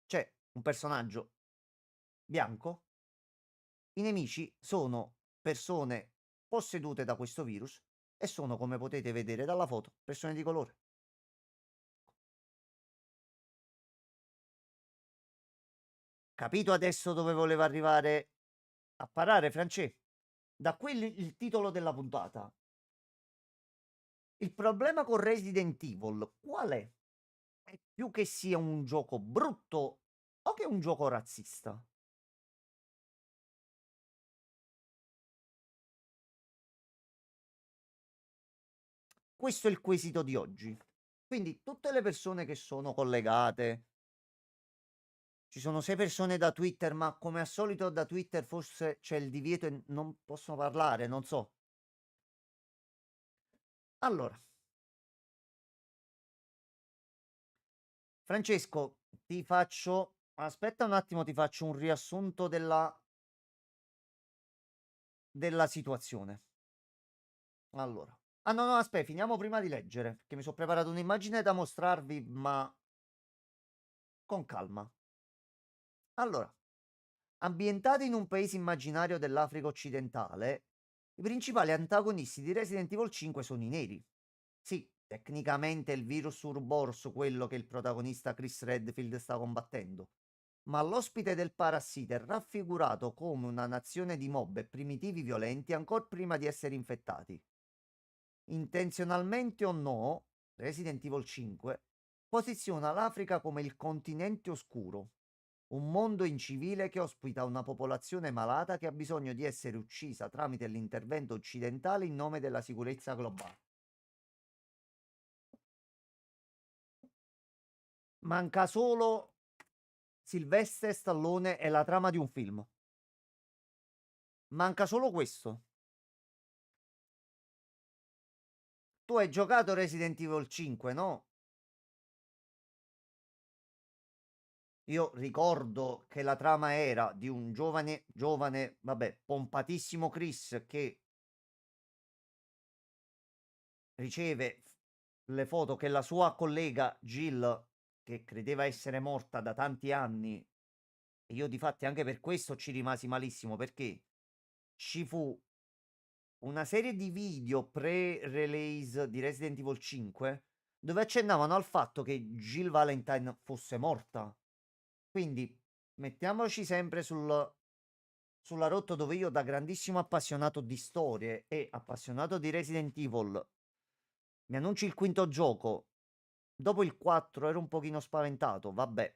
B: c'è un personaggio bianco, i nemici sono persone possedute da questo virus e sono, come potete vedere dalla foto, persone di colore. Capito adesso dove voleva arrivare a parare, Francesco? Da qui il titolo della puntata. Il problema con Resident Evil qual è? È più che sia un gioco brutto o che un gioco razzista? Questo è il quesito di oggi. Quindi tutte le persone che sono collegate, ci sono 6 persone da Twitter, ma come al solito da Twitter forse c'è il divieto e non possono parlare, non so. Allora, Francesco, ti faccio... Aspetta un attimo, ti faccio un riassunto della situazione. Allora. Ah no, no, aspetta, finiamo prima di leggere, perché mi sono preparato un'immagine da mostrarvi, ma con calma. Allora, ambientati in un paese immaginario dell'Africa occidentale, i principali antagonisti di Resident Evil 5 sono i neri. Sì, tecnicamente è il virus Urborso quello che il protagonista Chris Redfield sta combattendo, ma l'ospite del parassita è raffigurato come una nazione di mob e primitivi violenti ancora prima di essere infettati. Intenzionalmente o no, Resident Evil 5 posiziona l'Africa come il continente oscuro, un mondo incivile che ospita una popolazione malata che ha bisogno di essere uccisa tramite l'intervento occidentale in nome della sicurezza globale. Manca solo Sylvester Stallone e la trama di un film. Manca solo questo. Tu hai giocato Resident Evil 5, no? Io ricordo che la trama era di un giovane, vabbè, pompatissimo Chris che riceve le foto che la sua collega Jill, che credeva essere morta da tanti anni, e io difatti anche per questo ci rimasi malissimo, perché ci fu una serie di video pre-release di Resident Evil 5 dove accennavano al fatto che Jill Valentine fosse morta. Quindi mettiamoci sempre sulla rotta dove io, da grandissimo appassionato di storie e appassionato di Resident Evil, mi annunci il quinto gioco. Dopo il 4 ero un pochino spaventato. Vabbè,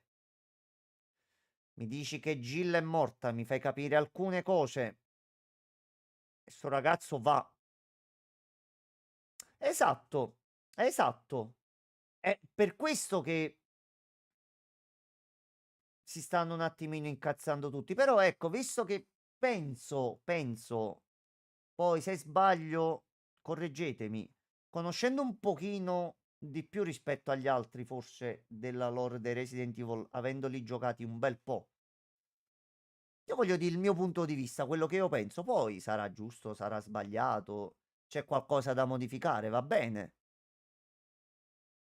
B: mi dici che Jill è morta, mi fai capire alcune cose. E sto ragazzo va. Esatto, esatto. È per questo che si stanno un attimino incazzando tutti. Però ecco, visto che penso, poi se sbaglio correggetemi, conoscendo un pochino di più rispetto agli altri, forse, della lore dei Resident Evil, avendoli giocati un bel po'. Io voglio dire il mio punto di vista, quello che io penso. Poi sarà giusto, sarà sbagliato, c'è qualcosa da modificare, va bene.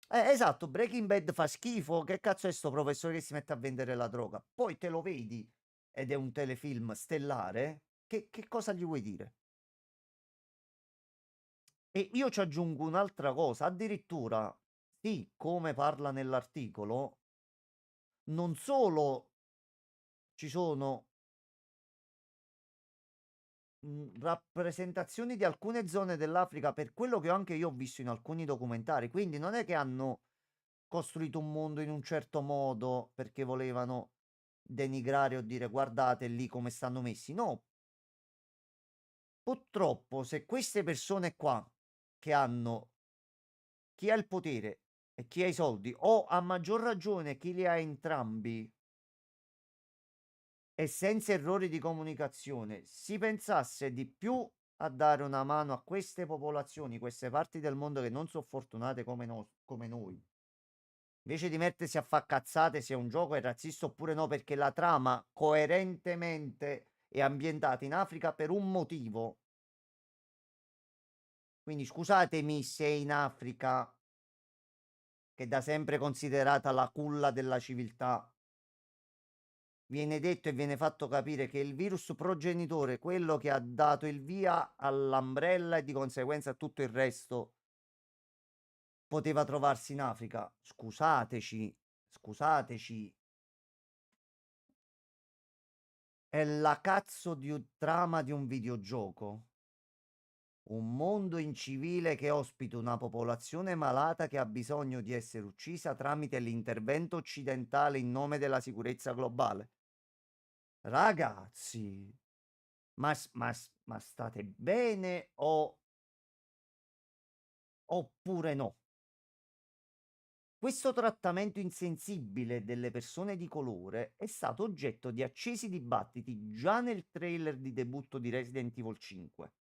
B: Esatto, Breaking Bad fa schifo. Che cazzo è sto professore che si mette a vendere la droga? Poi te lo vedi ed è un telefilm stellare. Che cosa gli vuoi dire? E io ci aggiungo un'altra cosa, addirittura, sì, come parla nell'articolo, non solo ci sono rappresentazioni di alcune zone dell'Africa per quello che anche io ho visto in alcuni documentari, quindi non è che hanno costruito un mondo in un certo modo perché volevano denigrare o dire guardate lì come stanno messi. No, purtroppo se queste persone qua che hanno chi ha il potere e chi ha i soldi, o a maggior ragione chi li ha entrambi, e senza errori di comunicazione, si pensasse di più a dare una mano a queste popolazioni, queste parti del mondo che non sono fortunate come noi, invece di mettersi a far cazzate se un gioco è razzista oppure no, perché la trama coerentemente è ambientata in Africa per un motivo. Quindi scusatemi se in Africa, che è da sempre considerata la culla della civiltà, viene detto e viene fatto capire che il virus progenitore, quello che ha dato il via all'Umbrella e di conseguenza a tutto il resto, poteva trovarsi in Africa. Scusateci, scusateci. È la cazzo di trama di un videogioco. Un mondo incivile che ospita una popolazione malata che ha bisogno di essere uccisa tramite l'intervento occidentale in nome della sicurezza globale. Ragazzi, ma state bene oppure no? Questo trattamento insensibile delle persone di colore è stato oggetto di accesi dibattiti già nel trailer di debutto di Resident Evil 5,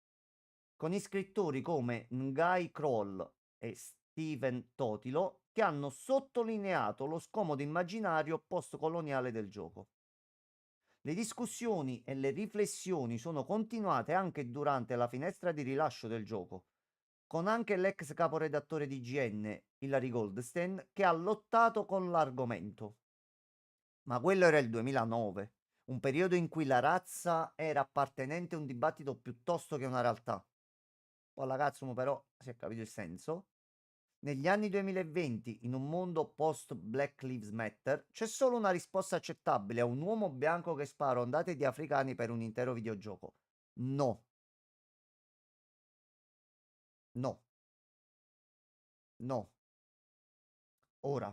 B: con iscrittori come Ngai Kroll e Steven Totilo che hanno sottolineato lo scomodo immaginario post-coloniale del gioco. Le discussioni e le riflessioni sono continuate anche durante la finestra di rilascio del gioco, con anche l'ex caporedattore di IGN, Hilary Goldstein, che ha lottato con l'argomento. Ma quello era il 2009, un periodo in cui la razza era appartenente a un dibattito piuttosto che una realtà. Poi la cazzo però si è capito il senso. Negli anni 2020, in un mondo post Black Lives Matter, c'è solo una risposta accettabile a un uomo bianco che spara ondate di africani per un intero videogioco. No. No. No. Ora,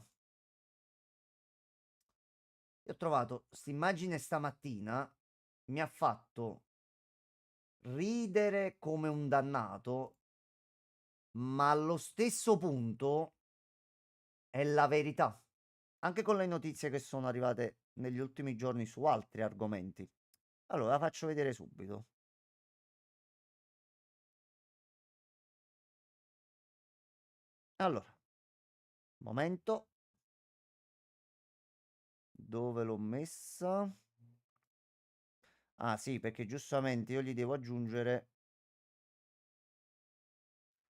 B: io ho trovato quest'immagine stamattina, mi ha fatto ridere come un dannato, ma allo stesso punto è la verità. Anche con le notizie che sono arrivate negli ultimi giorni su altri argomenti. Allora, la faccio vedere subito. Allora, momento. Dove l'ho messa? Ah, sì, perché giustamente io gli devo aggiungere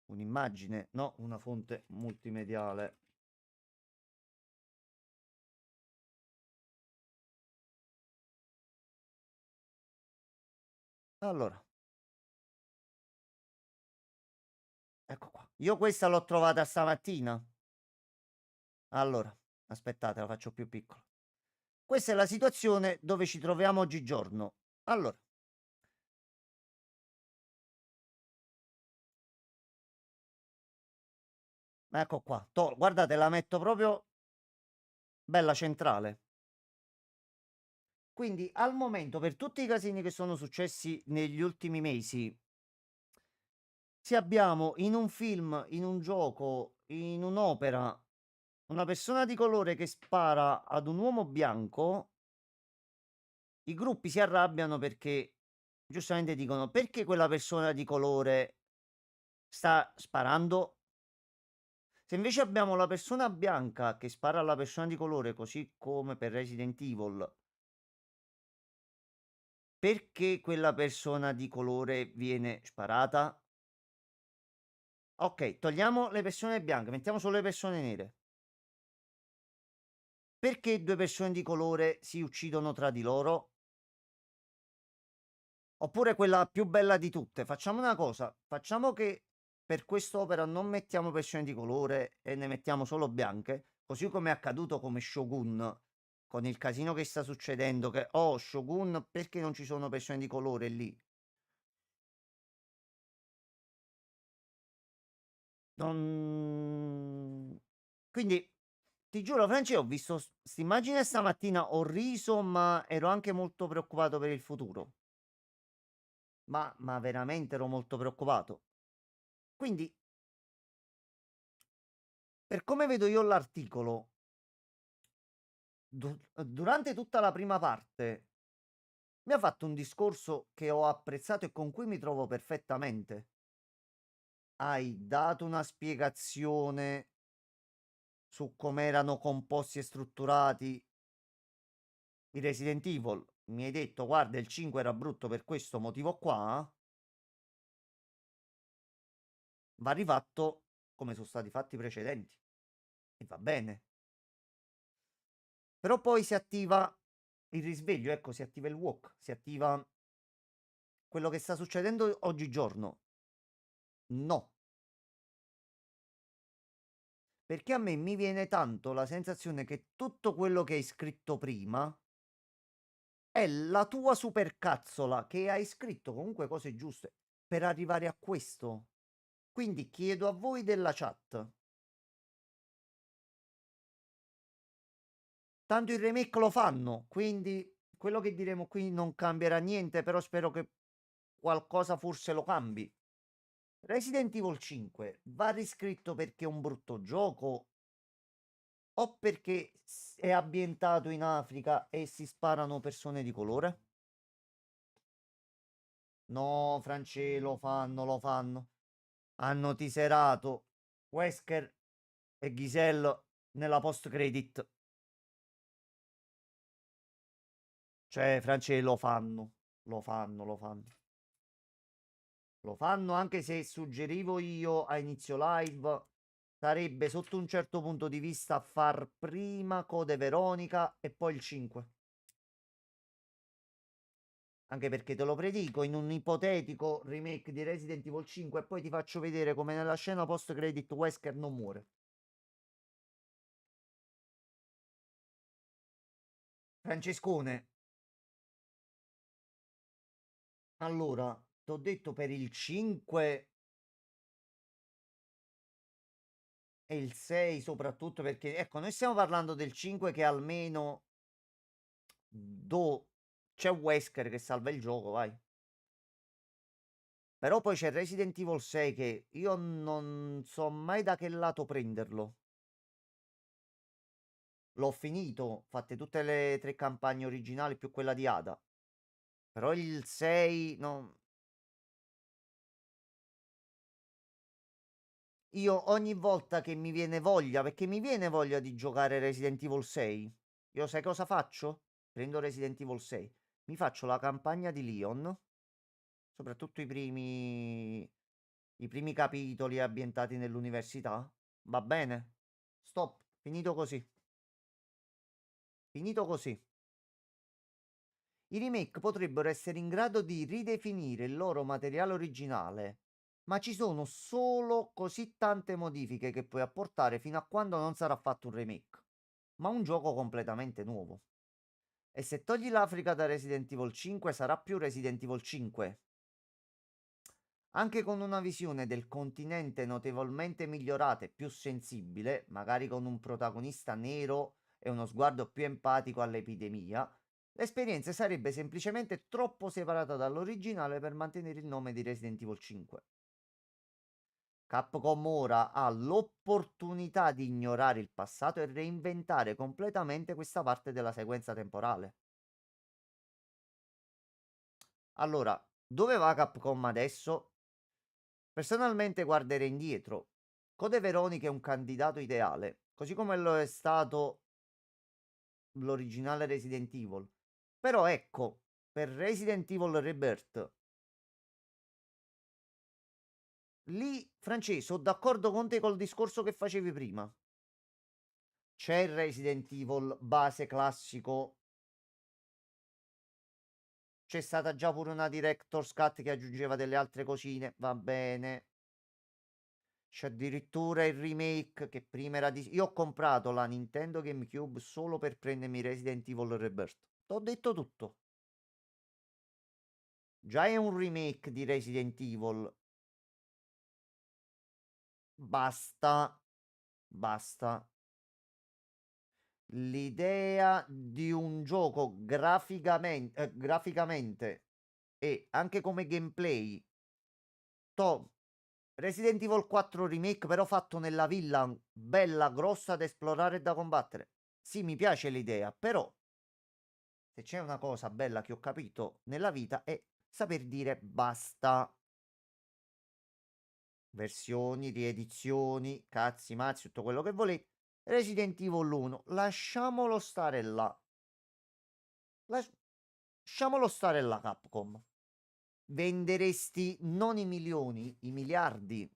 B: un'immagine, no, una fonte multimediale. Allora, ecco qua. Io questa l'ho trovata stamattina. Allora, aspettate, la faccio più piccola. Questa è la situazione dove ci troviamo oggigiorno. Allora, ecco qua. Guardate, la metto proprio bella centrale. Quindi, al momento, per tutti i casini che sono successi negli ultimi mesi, se abbiamo in un film, in un gioco, in un'opera, una persona di colore che spara ad un uomo bianco, i gruppi si arrabbiano perché giustamente dicono perché quella persona di colore sta sparando. Se invece abbiamo la persona bianca che spara alla persona di colore, così come per Resident Evil, perché quella persona di colore viene sparata? Ok, togliamo le persone bianche, mettiamo solo le persone nere. Perché due persone di colore si uccidono tra di loro? Oppure quella più bella di tutte. Facciamo una cosa, facciamo che per quest'opera non mettiamo persone di colore e ne mettiamo solo bianche, così come è accaduto come Shogun, con il casino che sta succedendo, che, oh, Shogun, perché non ci sono persone di colore lì? Non... Quindi, ti giuro, Francesco, ho visto questa immagine stamattina, ho riso, ma ero anche molto preoccupato per il futuro. Ma veramente ero molto preoccupato. Quindi, per come vedo io l'articolo, durante tutta la prima parte, mi ha fatto un discorso che ho apprezzato e con cui mi trovo perfettamente. Hai dato una spiegazione su come erano composti e strutturati i Resident Evil. Mi hai detto, guarda, il 5 era brutto per questo motivo qua. Va rifatto come sono stati fatti i precedenti. E va bene. Però poi si attiva il risveglio, ecco, si attiva il walk, si attiva quello che sta succedendo oggigiorno. No, perché a me mi viene tanto la sensazione che tutto quello che hai scritto prima è la tua supercazzola che hai scritto comunque cose giuste per arrivare a questo. Quindi chiedo a voi della chat. Tanto il remake lo fanno, quindi quello che diremo qui non cambierà niente, però spero che qualcosa forse lo cambi. Resident Evil 5 va riscritto perché è un brutto gioco o perché è ambientato in Africa e si sparano persone di colore? No, France, lo fanno, lo fanno. Hanno tiserato Wesker e Giselle nella post credit. Cioè, France, lo fanno, lo fanno, lo fanno. Lo fanno anche se suggerivo io a inizio live. Sarebbe sotto un certo punto di vista far prima Code Veronica e poi il 5. Anche perché te lo predico in un ipotetico remake di Resident Evil 5 e poi ti faccio vedere come nella scena post credit Wesker non muore. Francescone, allora, ti ho detto per il 5 e il 6 soprattutto perché, ecco, noi stiamo parlando del 5 che almeno c'è Wesker che salva il gioco, vai. Però poi c'è Resident Evil 6 che io non so mai da che lato prenderlo. L'ho finito, fatte tutte le tre campagne originali più quella di Ada. Però il 6 no. Io ogni volta che mi viene voglia, perché mi viene voglia di giocare Resident Evil 6, io sai cosa faccio? Prendo Resident Evil 6, mi faccio la campagna di Leon, soprattutto i primi capitoli ambientati nell'università. Va bene? Stop, finito così. Finito così. I remake potrebbero essere in grado di ridefinire il loro materiale originale, ma ci sono solo così tante modifiche che puoi apportare fino a quando non sarà fatto un remake, ma un gioco completamente nuovo. E se togli l'Africa da Resident Evil 5 sarà più Resident Evil 5. Anche con una visione del continente notevolmente migliorata e più sensibile, magari con un protagonista nero e uno sguardo più empatico all'epidemia, l'esperienza sarebbe semplicemente troppo separata dall'originale per mantenere il nome di Resident Evil 5. Capcom ora ha l'opportunità di ignorare il passato e reinventare completamente questa parte della sequenza temporale. Allora, dove va Capcom adesso? Personalmente guarderei indietro. Code Veronica è un candidato ideale, così come lo è stato l'originale Resident Evil. Però ecco, per Resident Evil Rebirth, lì, Francesco, sono d'accordo con te col discorso che facevi prima. C'è il Resident Evil base classico. C'è stata già pure una Director's Cut che aggiungeva delle altre cosine. Va bene. C'è addirittura il remake che prima era di... Io ho comprato la Nintendo GameCube solo per prendermi Resident Evil Rebirth. T'ho detto tutto. Già è un remake di Resident Evil. Basta. Basta. L'idea di un gioco graficamente e anche come gameplay. Resident Evil 4 Remake, però fatto nella villa bella, grossa da esplorare e da combattere. Sì, mi piace l'idea, però se c'è una cosa bella che ho capito nella vita è saper dire basta. Versioni, riedizioni, cazzi, mazzi, tutto quello che volete. Resident Evil 1, lasciamolo stare là. Lasciamolo stare là, Capcom. Venderesti non i milioni, i miliardi.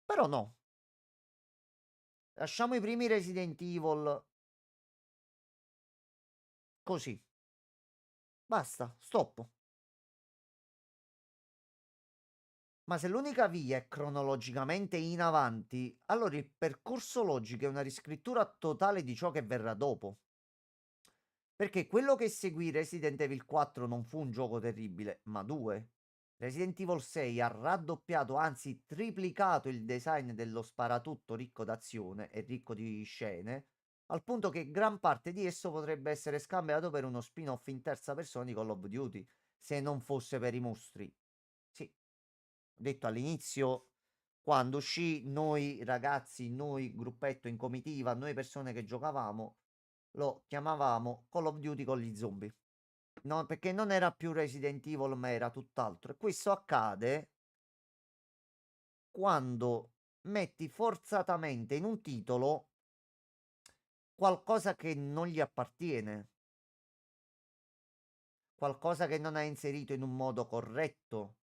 B: Però no. Lasciamo i primi Resident Evil così. Basta, stop. Ma se l'unica via è cronologicamente in avanti, allora il percorso logico è una riscrittura totale di ciò che verrà dopo. Perché quello che seguì Resident Evil 4 non fu un gioco terribile, ma due. Resident Evil 6 ha raddoppiato, anzi triplicato il design dello sparatutto ricco d'azione e ricco di scene, al punto che gran parte di esso potrebbe essere scambiato per uno spin-off in terza persona di Call of Duty, se non fosse per i mostri. Sì, ho detto all'inizio, quando uscì, noi ragazzi, noi gruppetto in comitiva, noi persone che giocavamo, lo chiamavamo Call of Duty con gli zombie. No, perché non era più Resident Evil, ma era tutt'altro. E questo accade quando metti forzatamente in un titolo qualcosa che non gli appartiene, qualcosa che non ha inserito in un modo corretto,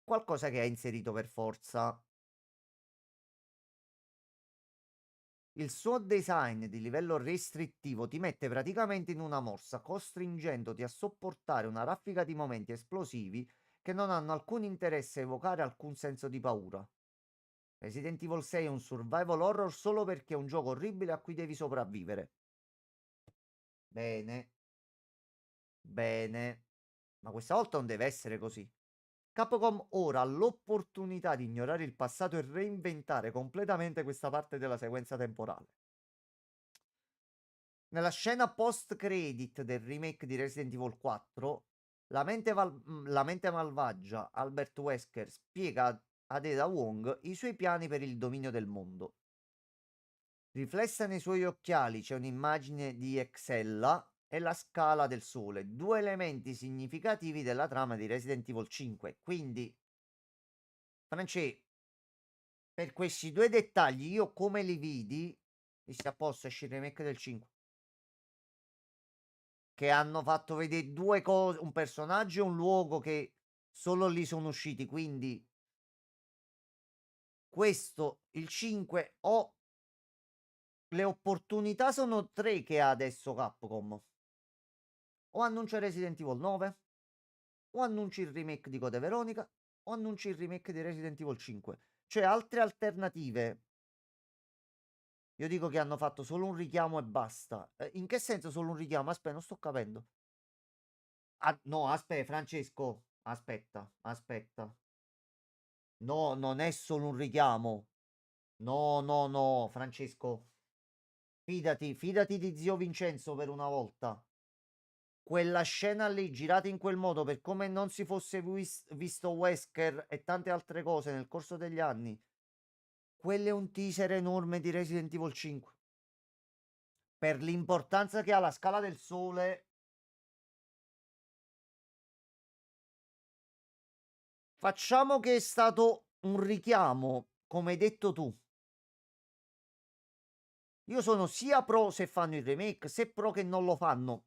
B: qualcosa che ha inserito per forza. Il suo design di livello restrittivo ti mette praticamente in una morsa, costringendoti a sopportare una raffica di momenti esplosivi che non hanno alcun interesse a evocare alcun senso di paura. Resident Evil 6 è un survival horror solo perché è un gioco orribile a cui devi sopravvivere. Bene, bene. Ma questa volta non deve essere così. Capcom ora ha l'opportunità di ignorare il passato e reinventare completamente questa parte della sequenza temporale. Nella scena post-credit del remake di Resident Evil 4, la mente malvagia Albert Wesker spiega ad Ada Wong i suoi piani per il dominio del mondo. Riflessa nei suoi occhiali c'è un'immagine di Excella e la scala del sole, due elementi significativi della trama di Resident Evil 5. Quindi, Francesco, per questi due dettagli, io come li vidi, e si a posto esce il remake del 5, che hanno fatto vedere due cose, un personaggio e un luogo che solo lì sono usciti. Quindi, questo, il 5, ho le opportunità sono tre che ha adesso Capcom. O annuncia Resident Evil 9, o annunci il remake di Code Veronica, o annunci il remake di Resident Evil 5. Cioè, altre alternative. Io dico che hanno fatto solo un richiamo e basta. In che senso solo un richiamo? Aspetta, non sto capendo. Ah, no, aspetta, Francesco. Aspetta, aspetta. No, non è solo un richiamo. No, no, no, Francesco. Fidati, fidati di zio Vincenzo per una volta. Quella scena lì girata in quel modo per come non si fosse visto Wesker e tante altre cose nel corso degli anni. Quello è un teaser enorme di Resident Evil 5. Per l'importanza che ha la scala del sole. Facciamo che è stato un richiamo, come hai detto tu. Io sono sia pro se fanno il remake, se pro che non lo fanno.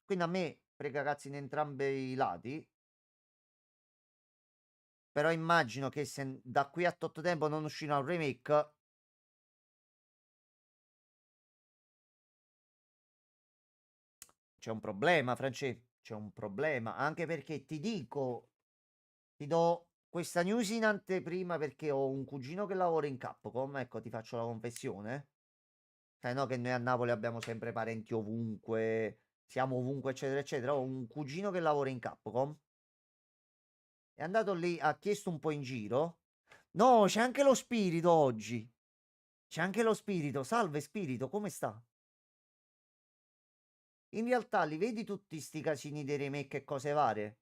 B: Quindi a me frega cazzi in entrambi i lati. Però immagino che se da qui a tot tempo non uscirà un remake, c'è un problema, Francesco. C'è un problema. Anche perché ti dico, ti do questa news in anteprima perché ho un cugino che lavora in Capcom. Ecco, ti faccio la confessione. Sai, no, che noi a Napoli abbiamo sempre parenti ovunque, siamo ovunque, eccetera, eccetera. Ho un cugino che lavora in Capcom. È andato lì, ha chiesto un po' in giro. No, c'è anche lo spirito oggi. C'è anche lo spirito. Salve, spirito, come sta? In realtà li vedi tutti sti casini dei remake e cose varie?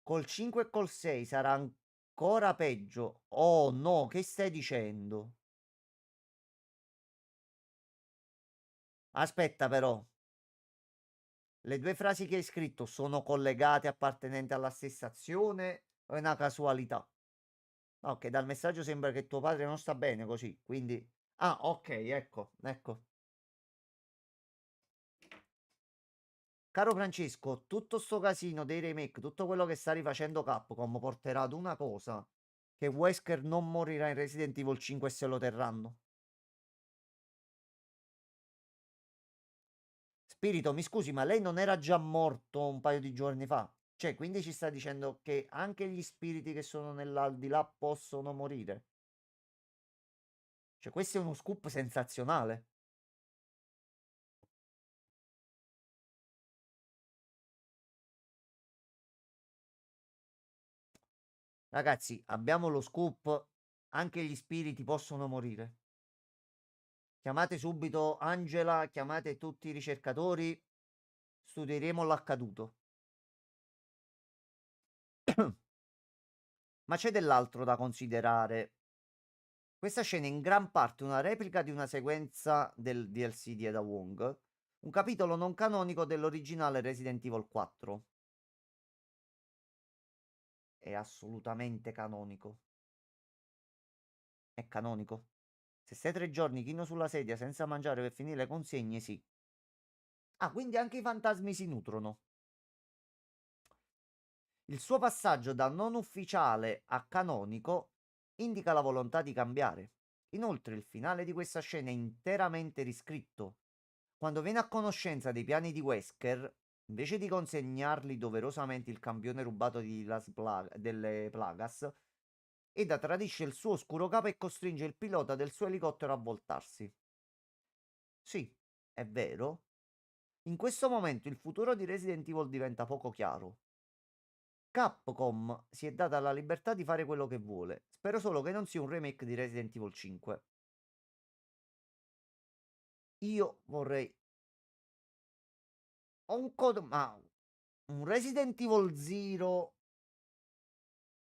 B: Col 5 e col 6 sarà ancora peggio. Oh no, che stai dicendo? Aspetta però, le due frasi che hai scritto sono collegate appartenenti alla stessa azione o è una casualità? Ok, dal messaggio sembra che tuo padre non sta bene così, quindi... Ah, ok, ecco, ecco. Caro Francesco, tutto sto casino dei remake, tutto quello che sta rifacendo Capcom porterà ad una cosa, che Wesker non morirà in Resident Evil 5 e se lo terranno. Spirito, mi scusi, ma lei non era già morto un paio di giorni fa? Cioè, quindi ci sta dicendo che anche gli spiriti che sono nell'aldilà possono morire? Cioè, questo è uno scoop sensazionale. Ragazzi, abbiamo lo scoop, anche gli spiriti possono morire. Chiamate subito Angela, chiamate tutti i ricercatori, studieremo l'accaduto. Ma c'è dell'altro da considerare. Questa scena è in gran parte una replica di una sequenza del DLC di Ada Wong, un capitolo non canonico dell'originale Resident Evil 4. È assolutamente canonico. È canonico. Se stai 3 giorni chino sulla sedia senza mangiare per finire le consegne, sì. Ah, quindi anche i fantasmi si nutrono. Il suo passaggio da non ufficiale a canonico indica la volontà di cambiare. Inoltre, il finale di questa scena è interamente riscritto. Quando viene a conoscenza dei piani di Wesker, invece di consegnargli doverosamente il campione rubato delle Plagas, Eda tradisce il suo oscuro capo e costringe il pilota del suo elicottero a voltarsi. Sì, è vero. In questo momento il futuro di Resident Evil diventa poco chiaro. Capcom si è data la libertà di fare quello che vuole. Spero solo che non sia un remake di Resident Evil 5. Io vorrei. Ho un codo. Ma un Resident Evil Zero.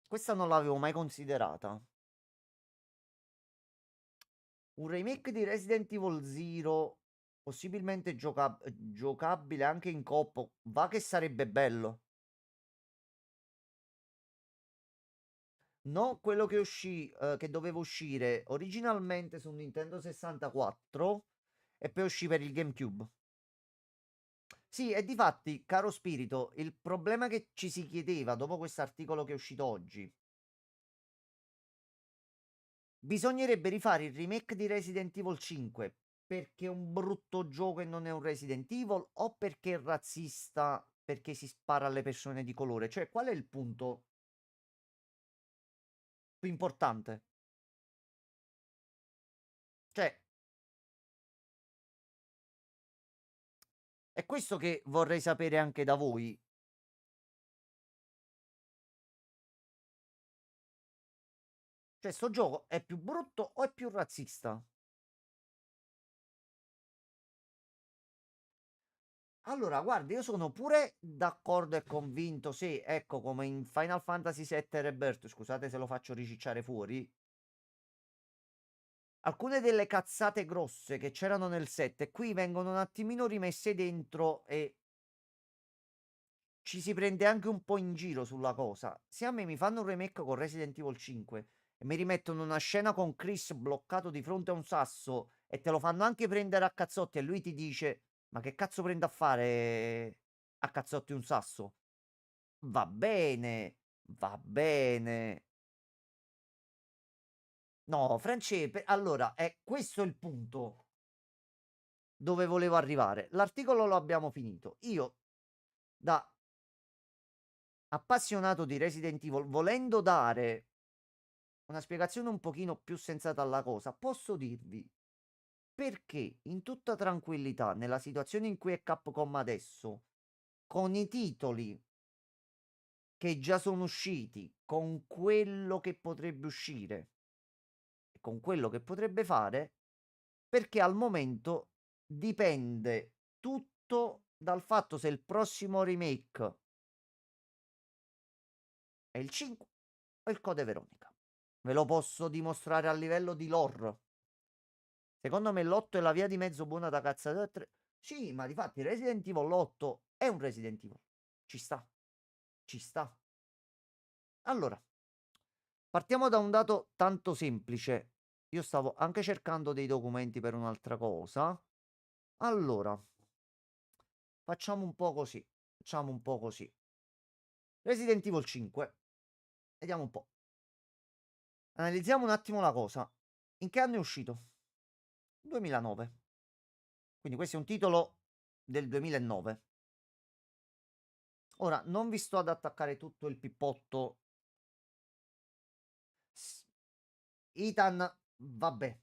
B: Questa non l'avevo mai considerata. Un remake di Resident Evil Zero. Possibilmente giocabile anche in coppo. Va che sarebbe bello. No, quello che uscì, che doveva uscire originalmente su Nintendo 64 e poi uscì per il GameCube. Sì, e difatti, caro Spirito, il problema che ci si chiedeva dopo questo articolo che è uscito oggi, bisognerebbe rifare il remake di Resident Evil 5 perché è un brutto gioco e non è un Resident Evil o perché è razzista perché si spara alle persone di colore? Cioè, qual è il punto più importante? Cioè, è questo che vorrei sapere anche da voi. Cioè, sto gioco è più brutto o è più razzista? Allora, guarda, io sono pure d'accordo e convinto, sì, ecco, come in Final Fantasy VII Rebirth, scusate se lo faccio ricicciare fuori, alcune delle cazzate grosse che c'erano nel 7 qui vengono un attimino rimesse dentro e ci si prende anche un po' in giro sulla cosa. Se a me mi fanno un remake con Resident Evil 5 e mi rimettono una scena con Chris bloccato di fronte a un sasso e te lo fanno anche prendere a cazzotti e lui ti dice: ma che cazzo prendo a fare a cazzotti un sasso? Va bene, va bene. No, Francesco, allora, è questo il punto dove volevo arrivare. L'articolo lo abbiamo finito. Io, da appassionato di Resident Evil, volendo dare una spiegazione un pochino più sensata alla cosa, posso dirvi perché in tutta tranquillità, nella situazione in cui è Capcom adesso, con i titoli che già sono usciti, con quello che potrebbe uscire e con quello che potrebbe fare, perché al momento dipende tutto dal fatto se il prossimo remake è il 5 o il Code Veronica. Ve lo posso dimostrare a livello di lore. Secondo me l'8 è la via di mezzo buona da cazzate. Sì, ma di fatti Resident Evil 8 è un Resident Evil. Ci sta. Ci sta. Allora, partiamo da un dato tanto semplice. Io stavo anche cercando dei documenti per un'altra cosa. Allora, facciamo un po' così. Facciamo un po' così. Resident Evil 5. Vediamo un po'. Analizziamo un attimo la cosa. In che anno è uscito? 2009. Quindi questo è un titolo del 2009. Ora, non vi sto ad attaccare tutto il pippotto. Ethan, vabbè.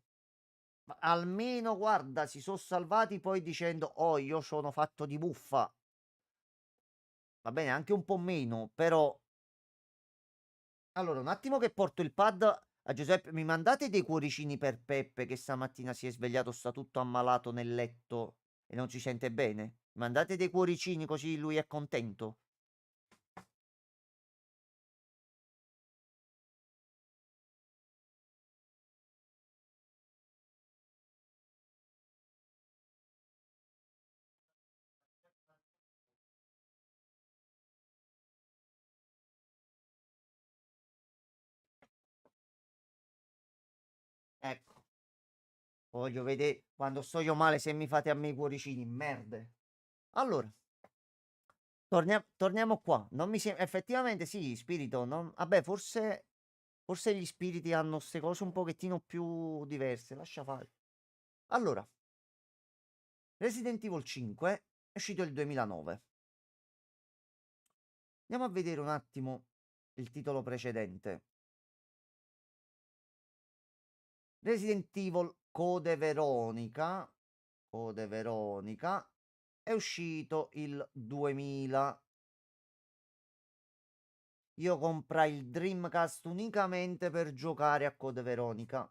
B: Ma almeno, guarda, si sono salvati poi dicendo, oh, io sono fatto di buffa. Va bene, anche un po' meno, però... Allora, un attimo che porto il pad a Giuseppe. Mi mandate dei cuoricini per Peppe che stamattina si è svegliato, sta tutto ammalato nel letto e non si sente bene? Mi mandate dei cuoricini così lui è contento. Ecco. Voglio vedere quando sto io male se mi fate a me i cuoricini, merde. Allora, torniamo qua. Non mi sembra... Effettivamente sì, spirito. Vabbè, forse gli spiriti hanno queste cose un pochettino più diverse. Lascia fare. Allora, Resident Evil 5 è uscito il 2009. Andiamo a vedere un attimo il titolo precedente. Resident Evil Code Veronica. Code Veronica è uscito il 2000. Io comprai il Dreamcast unicamente per giocare a Code Veronica.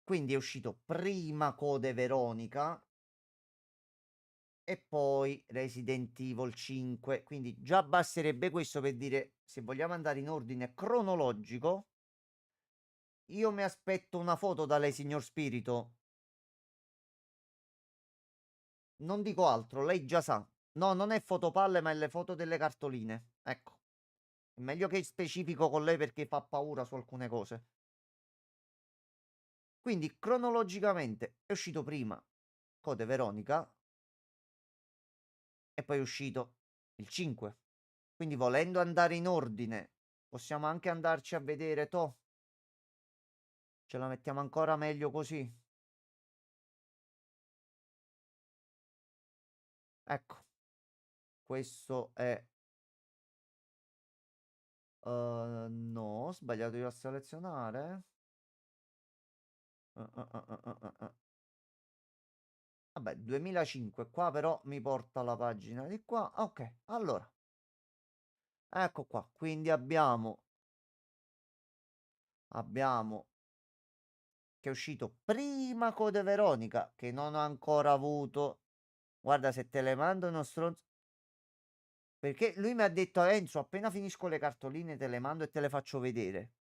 B: Quindi è uscito prima Code Veronica e poi Resident Evil 5. Quindi già basterebbe questo per dire, se vogliamo andare in ordine cronologico, io mi aspetto una foto da lei, signor Spirito. Non dico altro, lei già sa. No, non è fotopalle, ma è le foto delle cartoline. Ecco. È meglio che specifico con lei perché fa paura su alcune cose. Quindi cronologicamente è uscito prima Code Veronica e poi è uscito il 5. Quindi volendo andare in ordine, possiamo anche andarci a vedere to. Ce la mettiamo ancora meglio così. Ecco, questo è... no, ho sbagliato io a selezionare. Uh, uh, uh, uh, uh, uh. Vabbè, 2005. Qua però mi porta la pagina di qua. Ok, allora. Ecco qua. Quindi abbiamo che è uscito prima Code Veronica, che non ho ancora avuto. Guarda, se te le mando uno stronzo. Perché lui mi ha detto, Enzo, appena finisco le cartoline te le mando e te le faccio vedere.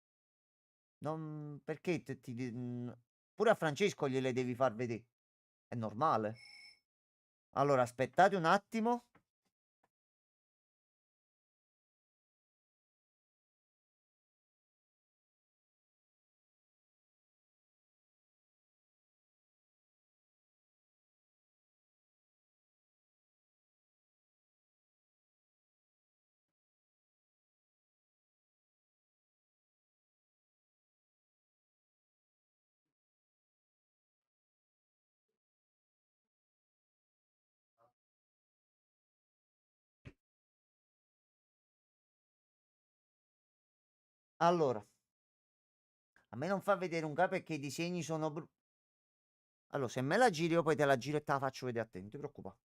B: Non... Perché pure a Francesco gliele devi far vedere. È normale. Allora, aspettate un attimo. Allora, a me non fa vedere un capo perché i disegni sono allora, se me la giri io poi te la giro e te la faccio vedere a te, non ti preoccupare.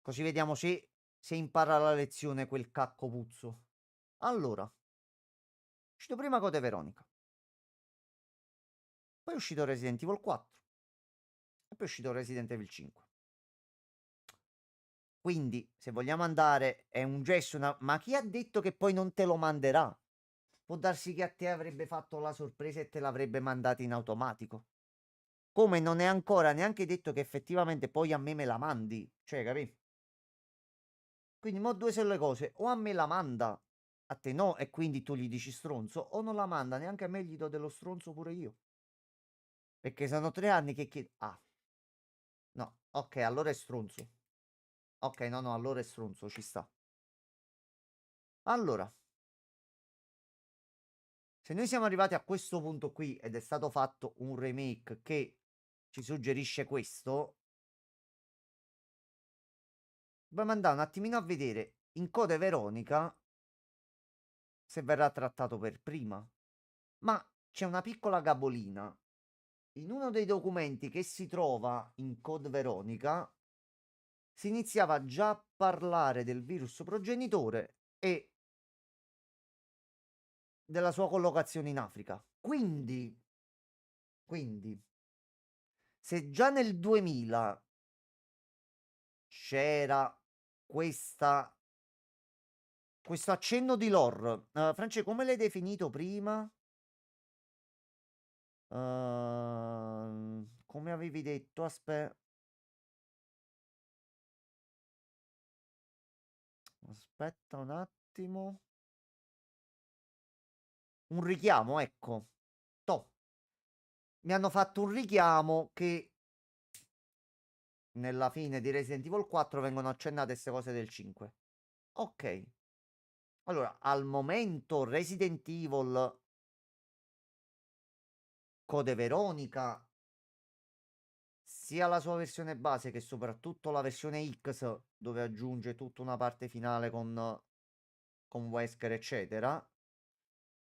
B: Così vediamo se impara la lezione quel cacco puzzo. Allora, è uscito prima Code Veronica, poi è uscito Resident Evil 4 e poi è uscito Resident Evil 5. Quindi, se vogliamo andare, è un gesto, ma chi ha detto che poi non te lo manderà? Può darsi che a te avrebbe fatto la sorpresa e te l'avrebbe mandata in automatico. Come non è ancora neanche detto che effettivamente poi a me me la mandi. Cioè, capì? Quindi, mo due sono le cose. O a me la manda, a te no, e quindi tu gli dici stronzo, o non la manda neanche a me, gli do dello stronzo pure io. Perché sono 3 anni che chiedo. Ah, no, ok, allora è stronzo. Ok, no, no, allora è stronzo, ci sta. Allora, se noi siamo arrivati a questo punto qui ed è stato fatto un remake che ci suggerisce questo, dobbiamo andare un attimino a vedere in Code Veronica se verrà trattato per prima. Ma c'è una piccola gabolina. In uno dei documenti che si trova in Code Veronica si iniziava già a parlare del virus progenitore e della sua collocazione in Africa. Quindi, se già nel 2000 c'era questa, questo accenno di lore, France, come l'hai definito prima? Come avevi detto? Aspetta un attimo. Un richiamo, ecco. Toh. Mi hanno fatto un richiamo che nella fine di Resident Evil 4 vengono accennate queste cose del 5. Ok. Allora, al momento Resident Evil Code Veronica, sia la sua versione base che soprattutto la versione X, dove aggiunge tutta una parte finale con Wesker, eccetera.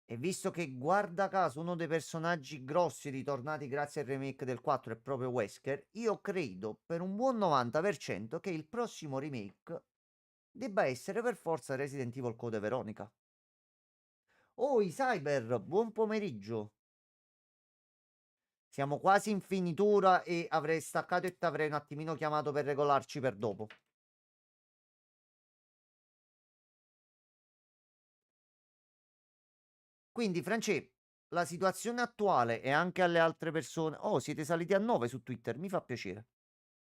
B: E visto che, guarda caso, uno dei personaggi grossi ritornati grazie al remake del 4 è proprio Wesker, io credo per un buon 90% che il prossimo remake debba essere per forza Resident Evil Code Veronica. Oh, i Cyber, buon pomeriggio. Siamo quasi in finitura e avrei staccato e ti avrei un attimino chiamato per regolarci per dopo. Quindi, France, la situazione attuale e anche alle altre persone. Oh, siete saliti a 9 su Twitter, mi fa piacere.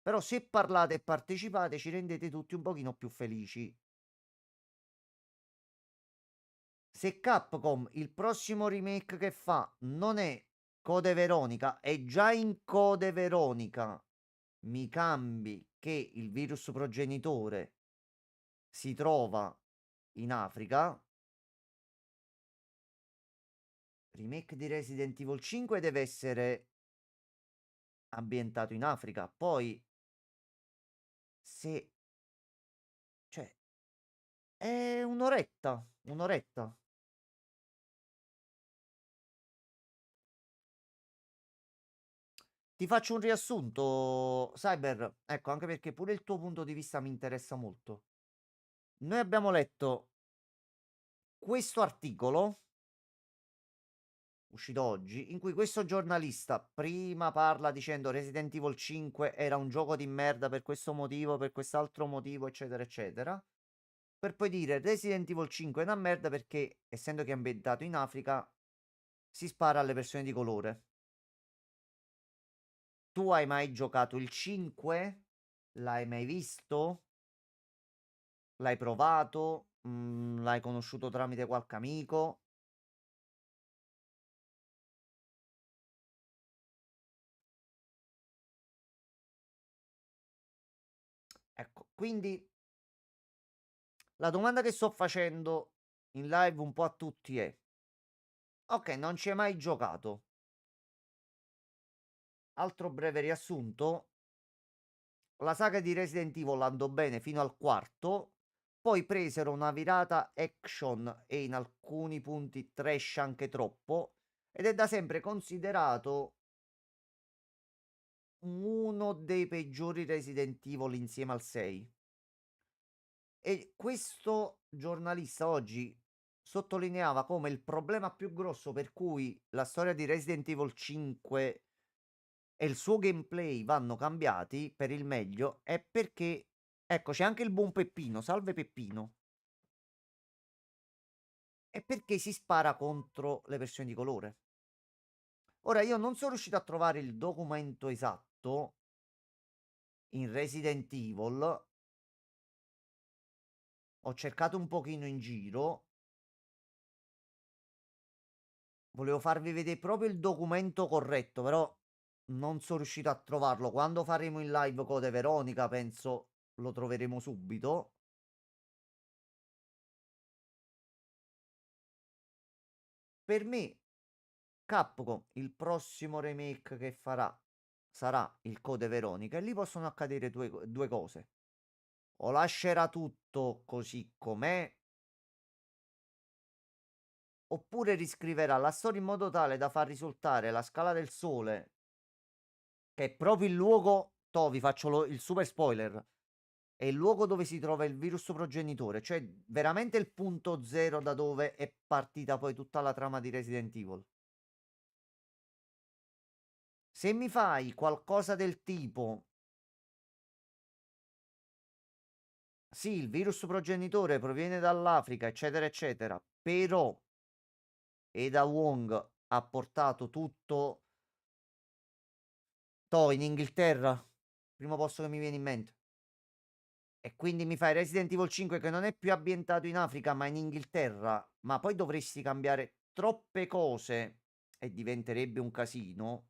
B: Però se parlate e partecipate ci rendete tutti un pochino più felici. Se Capcom il prossimo remake che fa non è Code Veronica, è già in Code Veronica, mi cambi che il virus progenitore si trova in Africa, remake di Resident Evil 5 deve essere ambientato in Africa. Poi, se... cioè, è un'oretta, un'oretta. Ti faccio un riassunto, Cyber. Ecco, anche perché pure il tuo punto di vista mi interessa molto. Noi abbiamo letto questo articolo, uscito oggi, in cui questo giornalista prima parla dicendo Resident Evil 5 era un gioco di merda per questo motivo, per quest'altro motivo, eccetera, eccetera. Per poi dire Resident Evil 5 è una merda perché, essendo che è ambientato in Africa, si spara alle persone di colore. Tu hai mai giocato il 5? L'hai mai visto? L'hai provato? L'hai conosciuto tramite qualche amico? Ecco, quindi la domanda che sto facendo in live un po' a tutti è: ok, non ci hai mai giocato. Altro breve riassunto. La saga di Resident Evil andò bene fino al quarto. poi presero una virata action e in alcuni punti trash anche troppo, ed è da sempre considerato uno dei peggiori Resident Evil insieme al 6. E questo giornalista oggi sottolineava come il problema più grosso per cui la storia di Resident Evil 5 e il suo gameplay vanno cambiati per il meglio è perché, ecco, c'è anche il buon Peppino, salve Peppino, è perché si spara contro le persone di colore. Ora, io non sono riuscito a trovare il documento esatto in Resident Evil, ho cercato un pochino in giro. Volevo farvi vedere proprio il documento corretto, però non sono riuscito a trovarlo. Quando faremo in live Code Veronica, penso lo troveremo subito. Per me, Capcom, il prossimo remake che farà sarà il Code Veronica e lì possono accadere due cose. O lascerà tutto così com'è, oppure riscriverà la storia in modo tale da far risultare la Scala del Sole, che è proprio il luogo. Vi faccio il super spoiler. È il luogo dove si trova il virus progenitore, cioè veramente il punto zero da dove è partita poi tutta la trama di Resident Evil. Se mi fai qualcosa del tipo, sì, il virus progenitore proviene dall'Africa, eccetera, eccetera, però Ada Wong ha portato tutto in Inghilterra, primo posto che mi viene in mente. E quindi mi fai Resident Evil 5 che non è più ambientato in Africa ma in Inghilterra, ma poi dovresti cambiare troppe cose e diventerebbe un casino.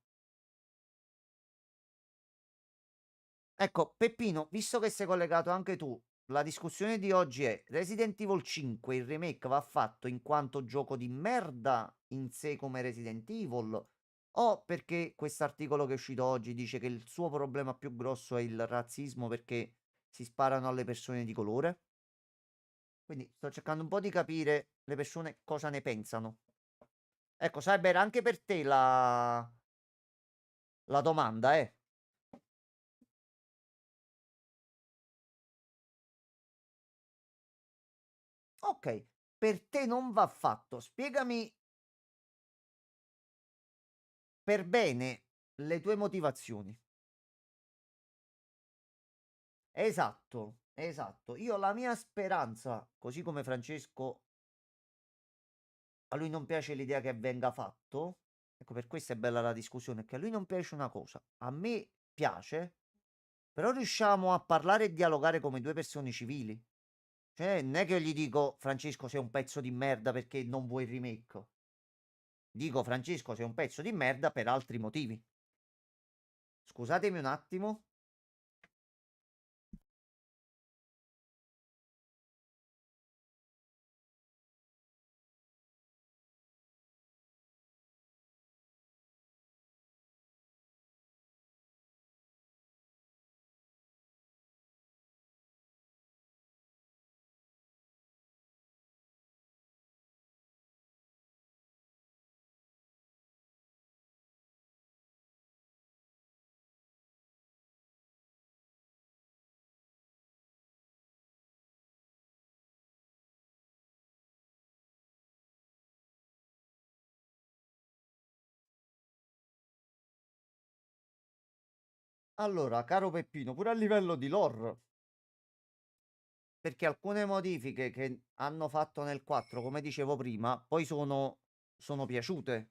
B: Ecco, Peppino, visto che sei collegato anche tu, la discussione di oggi è Resident Evil 5, il remake va fatto in quanto gioco di merda in sé come Resident Evil o perché quest'articolo che è uscito oggi dice che il suo problema più grosso è il razzismo perché si sparano alle persone di colore? Quindi sto cercando un po' di capire le persone cosa ne pensano. Ecco, Cyber, anche per te la domanda è: ok, per te non va fatto. Spiegami per bene le tue motivazioni. Esatto, esatto. Io la mia speranza, così come Francesco, a lui non piace l'idea che venga fatto. Ecco, per questo è bella la discussione, che a lui non piace una cosa. A me piace, però riusciamo a parlare e dialogare come due persone civili. Cioè, non è che io gli dico, Francesco, sei un pezzo di merda perché non vuoi il remake. Dico, Francesco, sei un pezzo di merda per altri motivi. Scusatemi un attimo. Allora, caro Peppino, pure a livello di lore, perché alcune modifiche che hanno fatto nel 4, come dicevo prima, poi sono piaciute.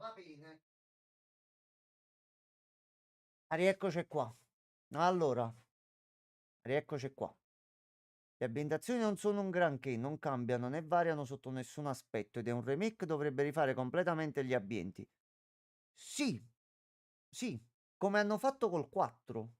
B: Va bene. Rieccoci qua. Allora, rieccoci qua. Le ambientazioni non sono un granché, non cambiano né variano sotto nessun aspetto ed è un remake dovrebbe rifare completamente gli ambienti. Sì, sì, come hanno fatto col 4.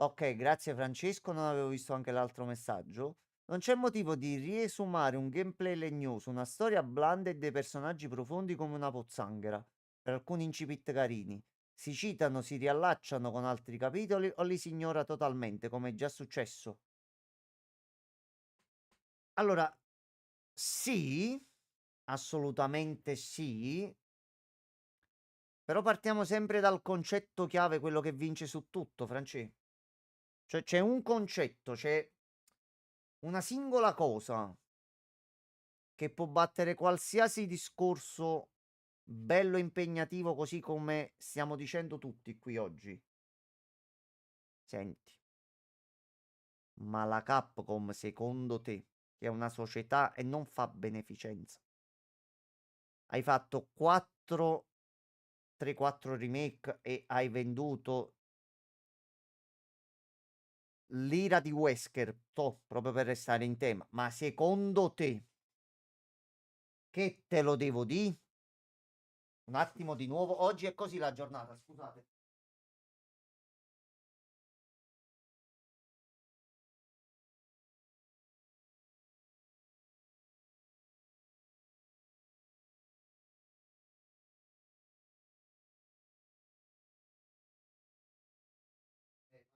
B: Ok, grazie Francesco, non avevo visto anche l'altro messaggio. Non c'è motivo di riesumare un gameplay legnoso, una storia blanda e dei personaggi profondi come una pozzanghera, per alcuni incipit carini. Si citano, si riallacciano con altri capitoli o li si ignora totalmente, come è già successo. Allora, sì, assolutamente sì, però partiamo sempre dal concetto chiave, quello che vince su tutto, Francesco. Cioè c'è un concetto, c'è una singola cosa che può battere qualsiasi discorso bello e impegnativo, così come stiamo dicendo tutti qui oggi. Senti, ma la Capcom, secondo te, che è una società e non fa beneficenza, hai fatto 4 3-4 remake e hai venduto l'ira di Wesker, proprio per restare in tema, ma secondo te, che te lo devo dire? Un attimo di nuovo, oggi è così la giornata, scusate.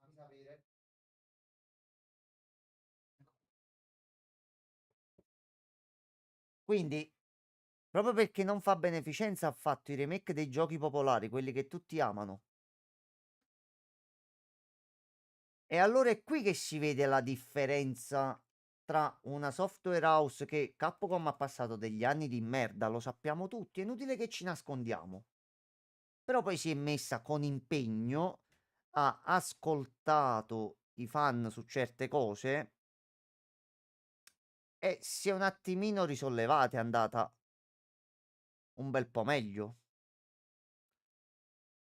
B: Fammi sapere. Quindi, proprio perché non fa beneficenza, ha fatto i remake dei giochi popolari, quelli che tutti amano. E allora è qui che si vede la differenza tra una software house che Capcom ha passato degli anni di merda, lo sappiamo tutti, è inutile che ci nascondiamo. Però poi si è messa con impegno, ha ascoltato i fan su certe cose e si è un attimino risollevata, è andata un bel po' meglio.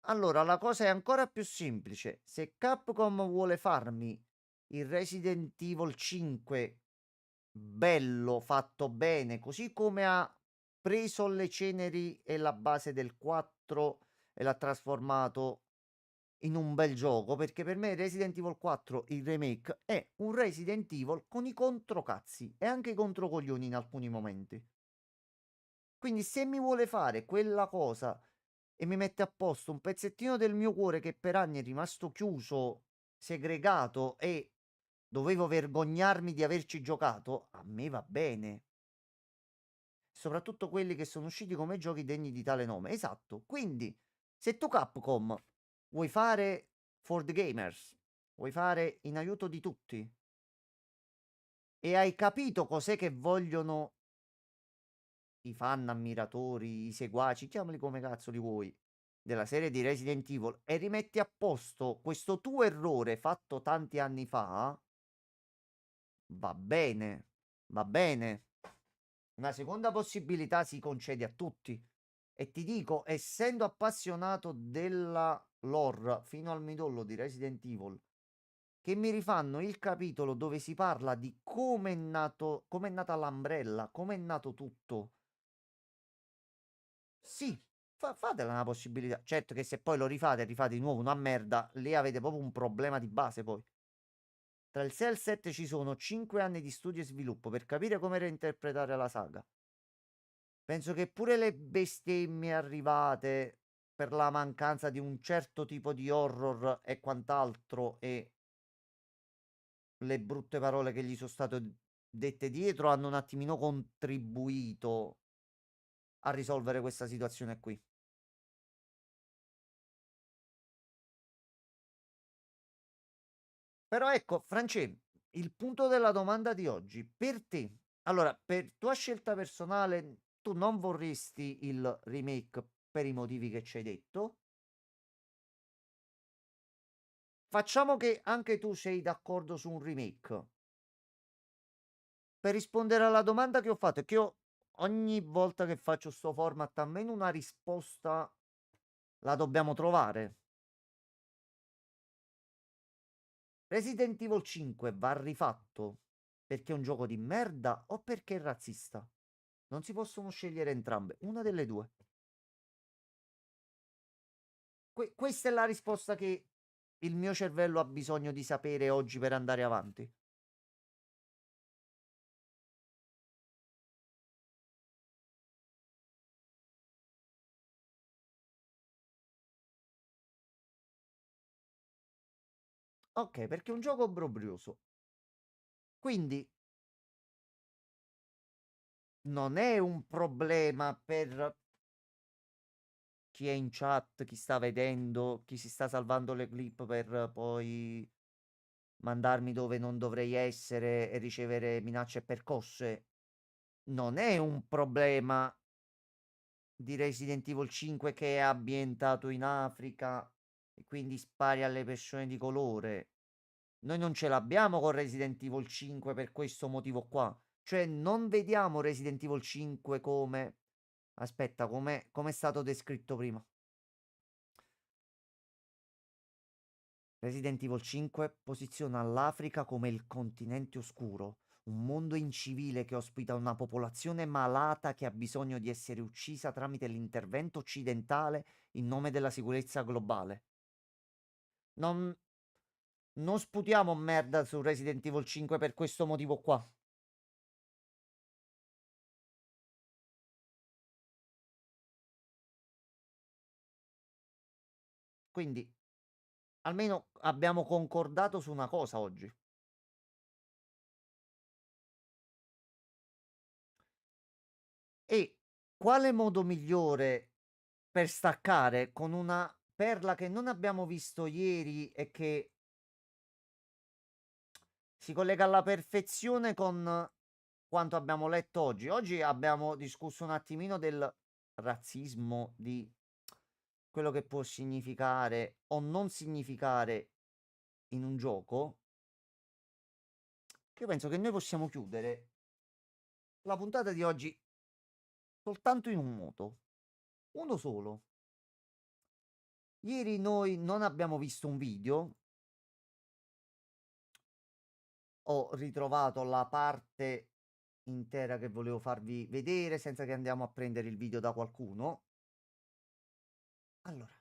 B: Allora, la cosa è ancora più semplice. Se Capcom vuole farmi il Resident Evil 5 bello, fatto bene, così come ha preso le ceneri e la base del 4 e l'ha trasformato in un bel gioco, perché per me Resident Evil 4, il remake, è un Resident Evil con i controcazzi e anche i controcoglioni in alcuni momenti. Quindi se mi vuole fare quella cosa e mi mette a posto un pezzettino del mio cuore che per anni è rimasto chiuso, segregato e dovevo vergognarmi di averci giocato, a me va bene. Soprattutto quelli che sono usciti come giochi degni di tale nome. Esatto. Quindi, se tu Capcom vuoi fare for the gamers, vuoi fare in aiuto di tutti e hai capito cos'è che vogliono i fan, ammiratori, i seguaci, chiamali come cazzo li vuoi, della serie di Resident Evil e rimetti a posto questo tuo errore fatto tanti anni fa, va bene, va bene. Una seconda possibilità si concede a tutti. E ti dico, essendo appassionato della lore fino al midollo di Resident Evil, che mi rifanno il capitolo dove si parla di come è nato, come è nata l'Umbrella, come è nato tutto. Sì, fatela una possibilità. Certo che se poi lo rifate, rifate di nuovo una merda, lì avete proprio un problema di base poi. Tra il 6 e il 7 ci sono 5 anni di studio e sviluppo per capire come reinterpretare la saga. Penso che pure le bestemmie arrivate per la mancanza di un certo tipo di horror e quant'altro e le brutte parole che gli sono state dette dietro hanno un attimino contribuito a risolvere questa situazione qui. Però ecco, France, il punto della domanda di oggi, per te, allora, per tua scelta personale, tu non vorresti il remake per i motivi che ci hai detto. Facciamo che anche tu sei d'accordo su un remake. per rispondere alla domanda che ho fatto, è che io ogni volta che faccio sto format, almeno una risposta la dobbiamo trovare. Resident Evil 5 va rifatto perché è un gioco di merda o perché è razzista? Non si possono scegliere entrambe, una delle due. Questa è la risposta che il mio cervello ha bisogno di sapere oggi per andare avanti. Ok, perché è un gioco obbrobrioso. Quindi non è un problema per chi è in chat, chi sta vedendo, chi si sta salvando le clip per poi mandarmi dove non dovrei essere e ricevere minacce e percosse. Non è un problema di Resident Evil 5 che è ambientato in Africa e quindi spari alle persone di colore. Noi non ce l'abbiamo con Resident Evil 5 per questo motivo qua. Cioè, non vediamo Resident Evil 5 come... Aspetta, come è stato descritto prima? Resident Evil 5 posiziona l'Africa come il continente oscuro, un mondo incivile che ospita una popolazione malata che ha bisogno di essere uccisa tramite l'intervento occidentale in nome della sicurezza globale. Non, non sputiamo merda su Resident Evil 5 per questo motivo qua. Quindi, almeno abbiamo concordato su una cosa oggi. E quale modo migliore per staccare con una perla che non abbiamo visto ieri e che si collega alla perfezione con quanto abbiamo letto oggi? Oggi abbiamo discusso un attimino del razzismo, di quello che può significare o non significare in un gioco. Che io penso che noi possiamo chiudere la puntata di oggi soltanto in un modo, uno solo. Ieri noi non abbiamo visto un video, ho ritrovato la parte intera che volevo farvi vedere senza che andiamo a prendere il video da qualcuno. Allora,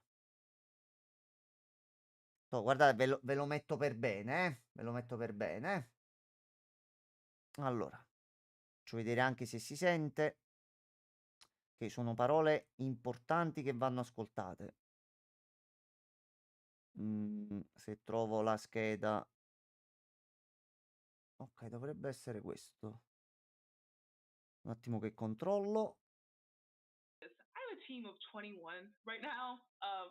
B: guardate, ve lo metto per bene, ve lo metto per bene. Allora, faccio vedere anche se si sente, che sono parole importanti che vanno ascoltate. Se trovo la scheda. Ok, dovrebbe essere questo. Un attimo che controllo.
C: I have a team of 21 right now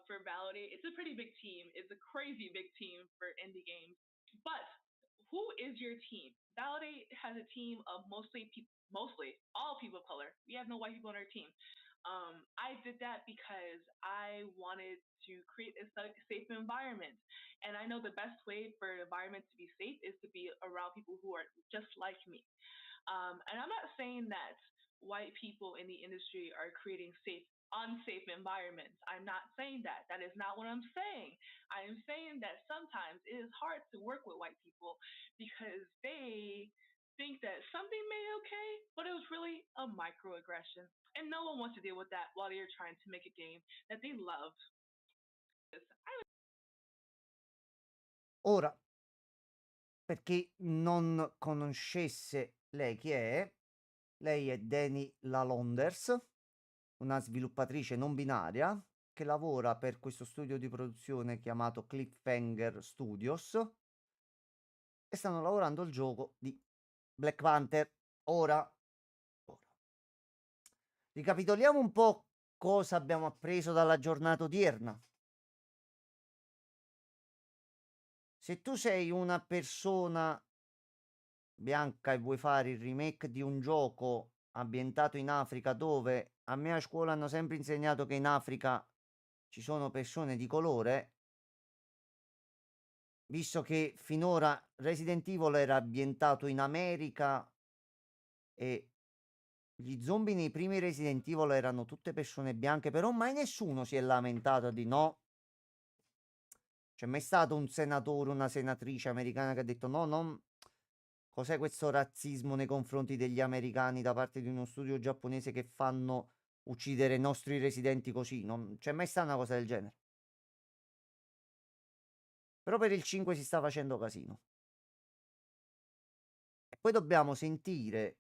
C: for Validate. It's a pretty big team. It's a crazy big team for indie games. But who is your team? Validate has a team of mostly all people of color. We have no white people on our team. I did that because I wanted to create a safe environment. And I know the best way for an environment to be safe is to be around people who are just like me. And I'm not saying that white people in the industry are creating unsafe environments. I'm not saying that. That is not what I'm saying. I am saying that sometimes it is hard to work with white people because they think that something may be okay, but it was really a microaggression. And no one wants to deal with that while they're trying to make a game that they love.
B: Ora, per chi non conoscesse lei chi è, lei è Dani Lalonders, una sviluppatrice non binaria che lavora per questo studio di produzione chiamato Cliffhanger Studios e stanno lavorando al gioco di Black Panther. Ora, ricapitoliamo un po' cosa abbiamo appreso dalla giornata odierna. Se tu sei una persona bianca e vuoi fare il remake di un gioco ambientato in Africa, dove a me a scuola hanno sempre insegnato che in Africa ci sono persone di colore, visto che finora Resident Evil era ambientato in America e gli zombie nei primi Resident Evil erano tutte persone bianche, però mai nessuno si è lamentato di no. C'è mai stato un senatore, una senatrice americana che ha detto no, non... Cos'è questo razzismo nei confronti degli americani da parte di uno studio giapponese che fanno uccidere i nostri residenti così? Non c'è mai stata una cosa del genere. Però per il 5 si sta facendo casino. E poi dobbiamo sentire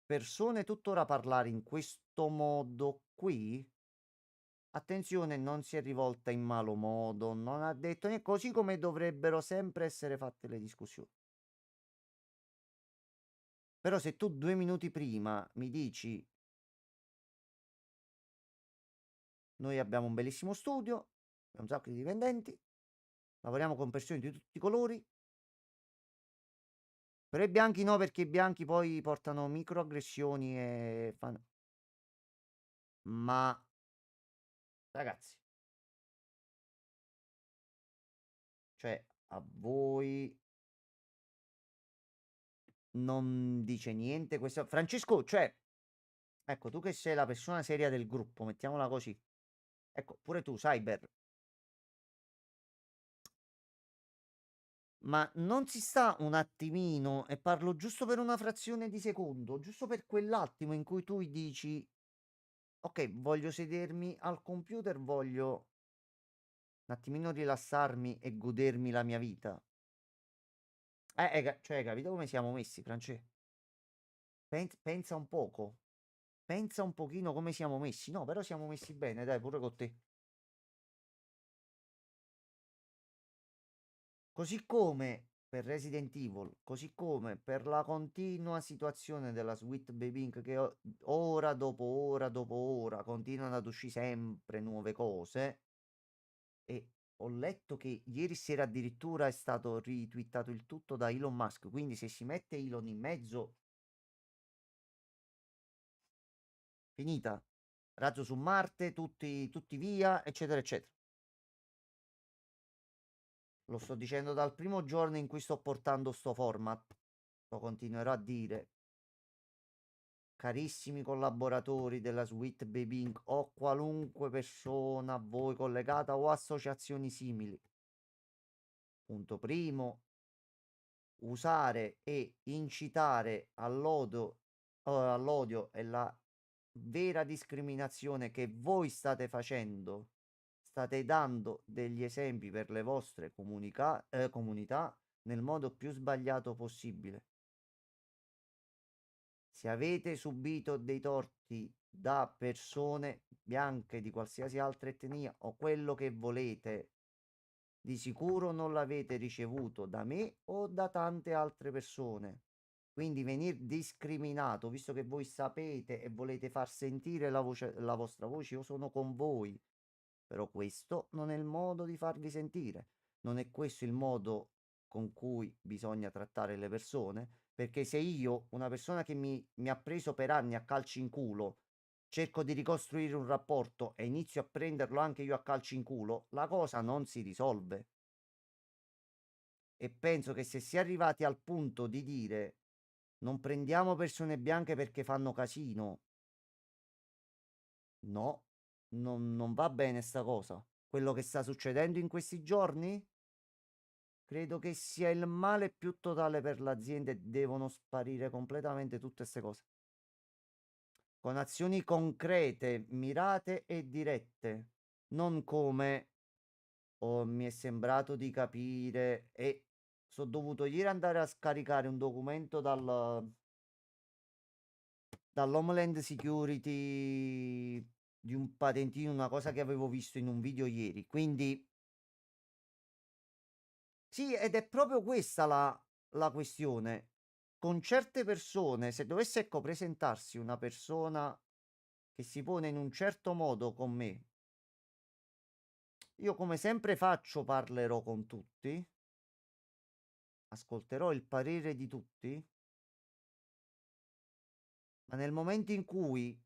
B: persone tuttora parlare in questo modo qui. Attenzione, non si è rivolta in malo modo, non ha detto niente, così come dovrebbero sempre essere fatte le discussioni. Però se tu 2 minuti prima mi dici noi abbiamo un bellissimo studio, abbiamo un sacco di dipendenti, lavoriamo con persone di tutti i colori, però i bianchi no perché i bianchi poi portano microaggressioni e fanno... Ma ragazzi, cioè a voi non dice niente questo. Francesco, cioè, ecco, tu che sei la persona seria del gruppo, mettiamola così. Ecco, pure tu, Cyber. Ma non si sta un attimino, e parlo giusto per una frazione di secondo, giusto per quell'attimo in cui tu dici, ok, voglio sedermi al computer, voglio un attimino rilassarmi e godermi la mia vita. Cioè, hai capito come siamo messi, Francesco? Pensa un poco. Pensa un pochino come siamo messi. No, però siamo messi bene, dai, pure con te. Così come per Resident Evil, così come per la continua situazione della Sweet Baby Inc. che ora dopo ora dopo ora continuano ad uscire sempre nuove cose. E ho letto che ieri sera addirittura è stato ritwittato il tutto da Elon Musk. Quindi se si mette Elon in mezzo, finita. Razzo su Marte, tutti via, eccetera, eccetera. Lo sto dicendo dal primo giorno in cui sto portando sto format. Lo continuerò a dire. Carissimi collaboratori della Sweet Baby Inc. o qualunque persona a voi collegata o associazioni simili. Punto primo, usare e incitare all'odio e la vera discriminazione che voi state facendo. State dando degli esempi per le vostre comunità nel modo più sbagliato possibile. Se avete subito dei torti da persone bianche di qualsiasi altra etnia o quello che volete, di sicuro non l'avete ricevuto da me o da tante altre persone. Quindi venir discriminato, visto che voi sapete e volete far sentire la vostra voce, io sono con voi. Però questo non è il modo di farvi sentire. Non è questo il modo con cui bisogna trattare le persone. Perché se io, una persona che mi ha preso per anni a calci in culo, cerco di ricostruire un rapporto e inizio a prenderlo anche io a calci in culo, la cosa non si risolve. E penso che se si è arrivati al punto di dire non prendiamo persone bianche perché fanno casino, no, non va bene sta cosa. Quello che sta succedendo in questi giorni? Credo che sia il male più totale per l'azienda e devono sparire completamente tutte queste cose. Con azioni concrete, mirate e dirette. Non come mi è sembrato di capire e sono dovuto ieri andare a scaricare un documento dall'Homeland Security di un patentino, una cosa che avevo visto in un video ieri. Quindi sì, ed è proprio questa la questione. Con certe persone, se dovesse ecco presentarsi una persona che si pone in un certo modo con me, io come sempre faccio parlerò con tutti, ascolterò il parere di tutti, ma nel momento in cui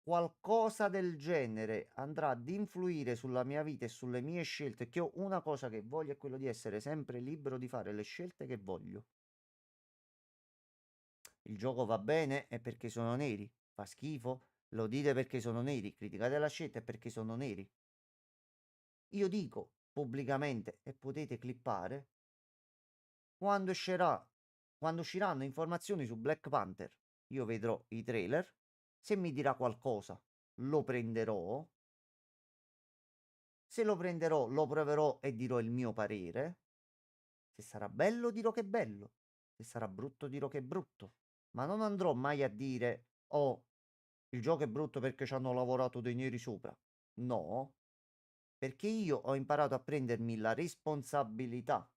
B: qualcosa del genere andrà ad influire sulla mia vita e sulle mie scelte, che io una cosa che voglio è quello di essere sempre libero di fare le scelte che voglio. Il gioco va bene è perché sono neri. Fa schifo? Lo dite perché sono neri. Criticate la scelta è perché sono neri. Io dico pubblicamente e potete clippare quando usciranno informazioni su Black Panther. Io vedrò i trailer. Se mi dirà qualcosa, lo prenderò. Se lo prenderò, lo proverò e dirò il mio parere. Se sarà bello, dirò che è bello. Se sarà brutto, dirò che è brutto. Ma non andrò mai a dire, oh, il gioco è brutto perché ci hanno lavorato dei neri sopra. No, perché io ho imparato a prendermi la responsabilità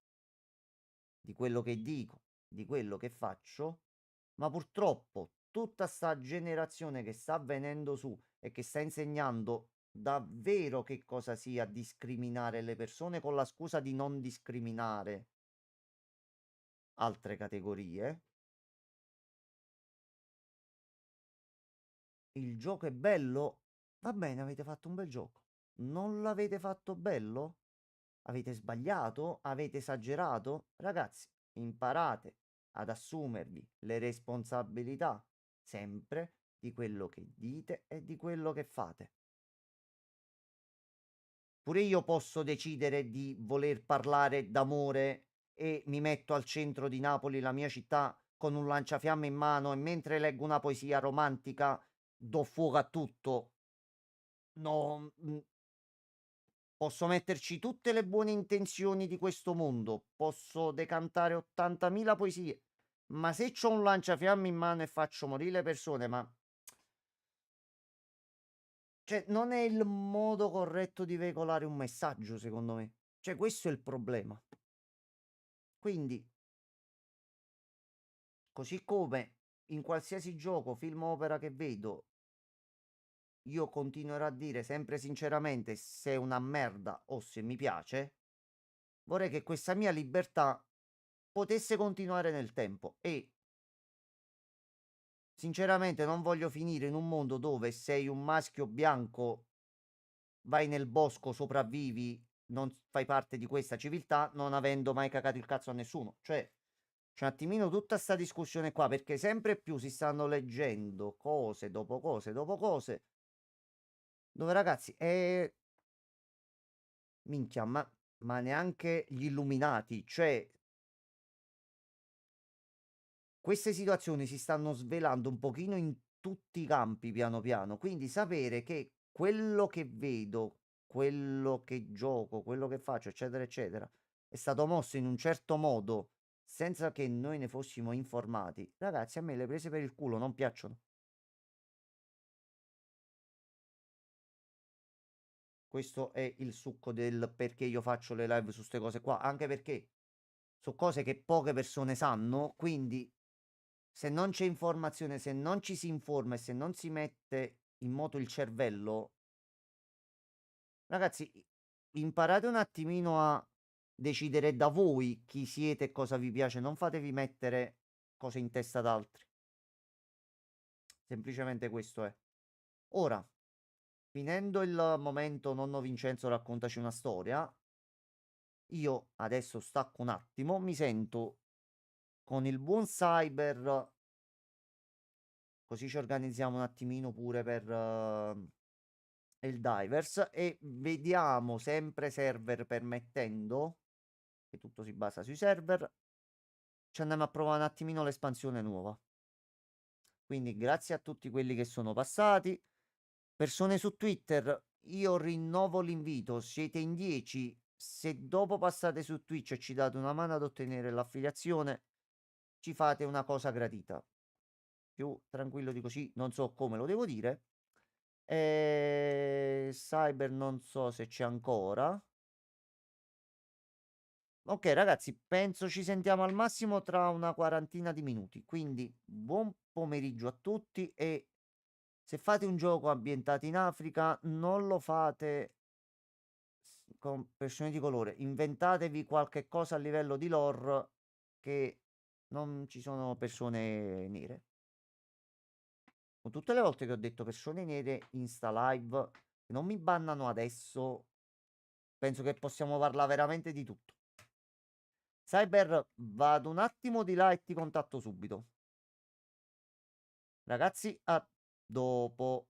B: di quello che dico, di quello che faccio, ma purtroppo tutta sta generazione che sta venendo su e che sta insegnando davvero che cosa sia discriminare le persone con la scusa di non discriminare altre categorie. Il gioco è bello? Va bene, avete fatto un bel gioco. Non l'avete fatto bello? Avete sbagliato? Avete esagerato? Ragazzi, imparate ad assumervi le responsabilità sempre di quello che dite e di quello che fate. Pure io posso decidere di voler parlare d'amore e mi metto al centro di Napoli, la mia città, con un lanciafiamme in mano e mentre leggo una poesia romantica do fuoco a tutto. No, posso metterci tutte le buone intenzioni di questo mondo, posso decantare 80.000 poesie, ma se c'ho un lanciafiamme in mano e faccio morire le persone, ma cioè, non è il modo corretto di veicolare un messaggio, secondo me. Cioè, questo è il problema. Quindi, così come in qualsiasi gioco, film, opera che vedo, io continuerò a dire sempre sinceramente se è una merda o se mi piace. Vorrei che questa mia libertà potesse continuare nel tempo e sinceramente non voglio finire in un mondo dove sei un maschio bianco, vai nel bosco, sopravvivi, non fai parte di questa civiltà, non avendo mai cagato il cazzo a nessuno. Cioè, c'è un attimino tutta sta discussione qua, perché sempre più si stanno leggendo cose dopo cose dopo cose, dove ragazzi, è... Minchia, ma neanche gli illuminati, cioè queste situazioni si stanno svelando un pochino in tutti i campi piano piano, quindi sapere che quello che vedo, quello che gioco, quello che faccio, eccetera, eccetera, è stato mosso in un certo modo senza che noi ne fossimo informati. Ragazzi, a me le prese per il culo non piacciono. Questo è il succo del perché io faccio le live su queste cose qua, anche perché sono cose che poche persone sanno, quindi se non c'è informazione, se non ci si informa e se non si mette in moto il cervello, ragazzi, imparate un attimino a decidere da voi chi siete e cosa vi piace, non fatevi mettere cose in testa ad altri. Semplicemente questo è. Ora, finendo il momento nonno Vincenzo raccontaci una storia, io adesso stacco un attimo, mi sento con il buon Cyber. Così ci organizziamo un attimino pure per il Divers e vediamo sempre server permettendo, che tutto si basa sui server, ci andiamo a provare un attimino l'espansione nuova. Quindi grazie a tutti quelli che sono passati. Persone su Twitter, io rinnovo l'invito, siete in 10. Se dopo passate su Twitch e ci date una mano ad ottenere l'affiliazione, ci fate una cosa gratita. Più tranquillo di così, non so come lo devo dire. Cyber non so se c'è ancora. Ok, ragazzi, penso ci sentiamo al massimo tra una quarantina di minuti. Quindi buon pomeriggio a tutti e se fate un gioco ambientato in Africa, non lo fate con persone di colore. Inventatevi qualche cosa a livello di lore che non ci sono persone nere. Con tutte le volte che ho detto persone nere in sta live, che non mi bannano adesso, penso che possiamo parlare veramente di tutto. Cyber, vado un attimo di là e ti contatto subito. Ragazzi, a dopo.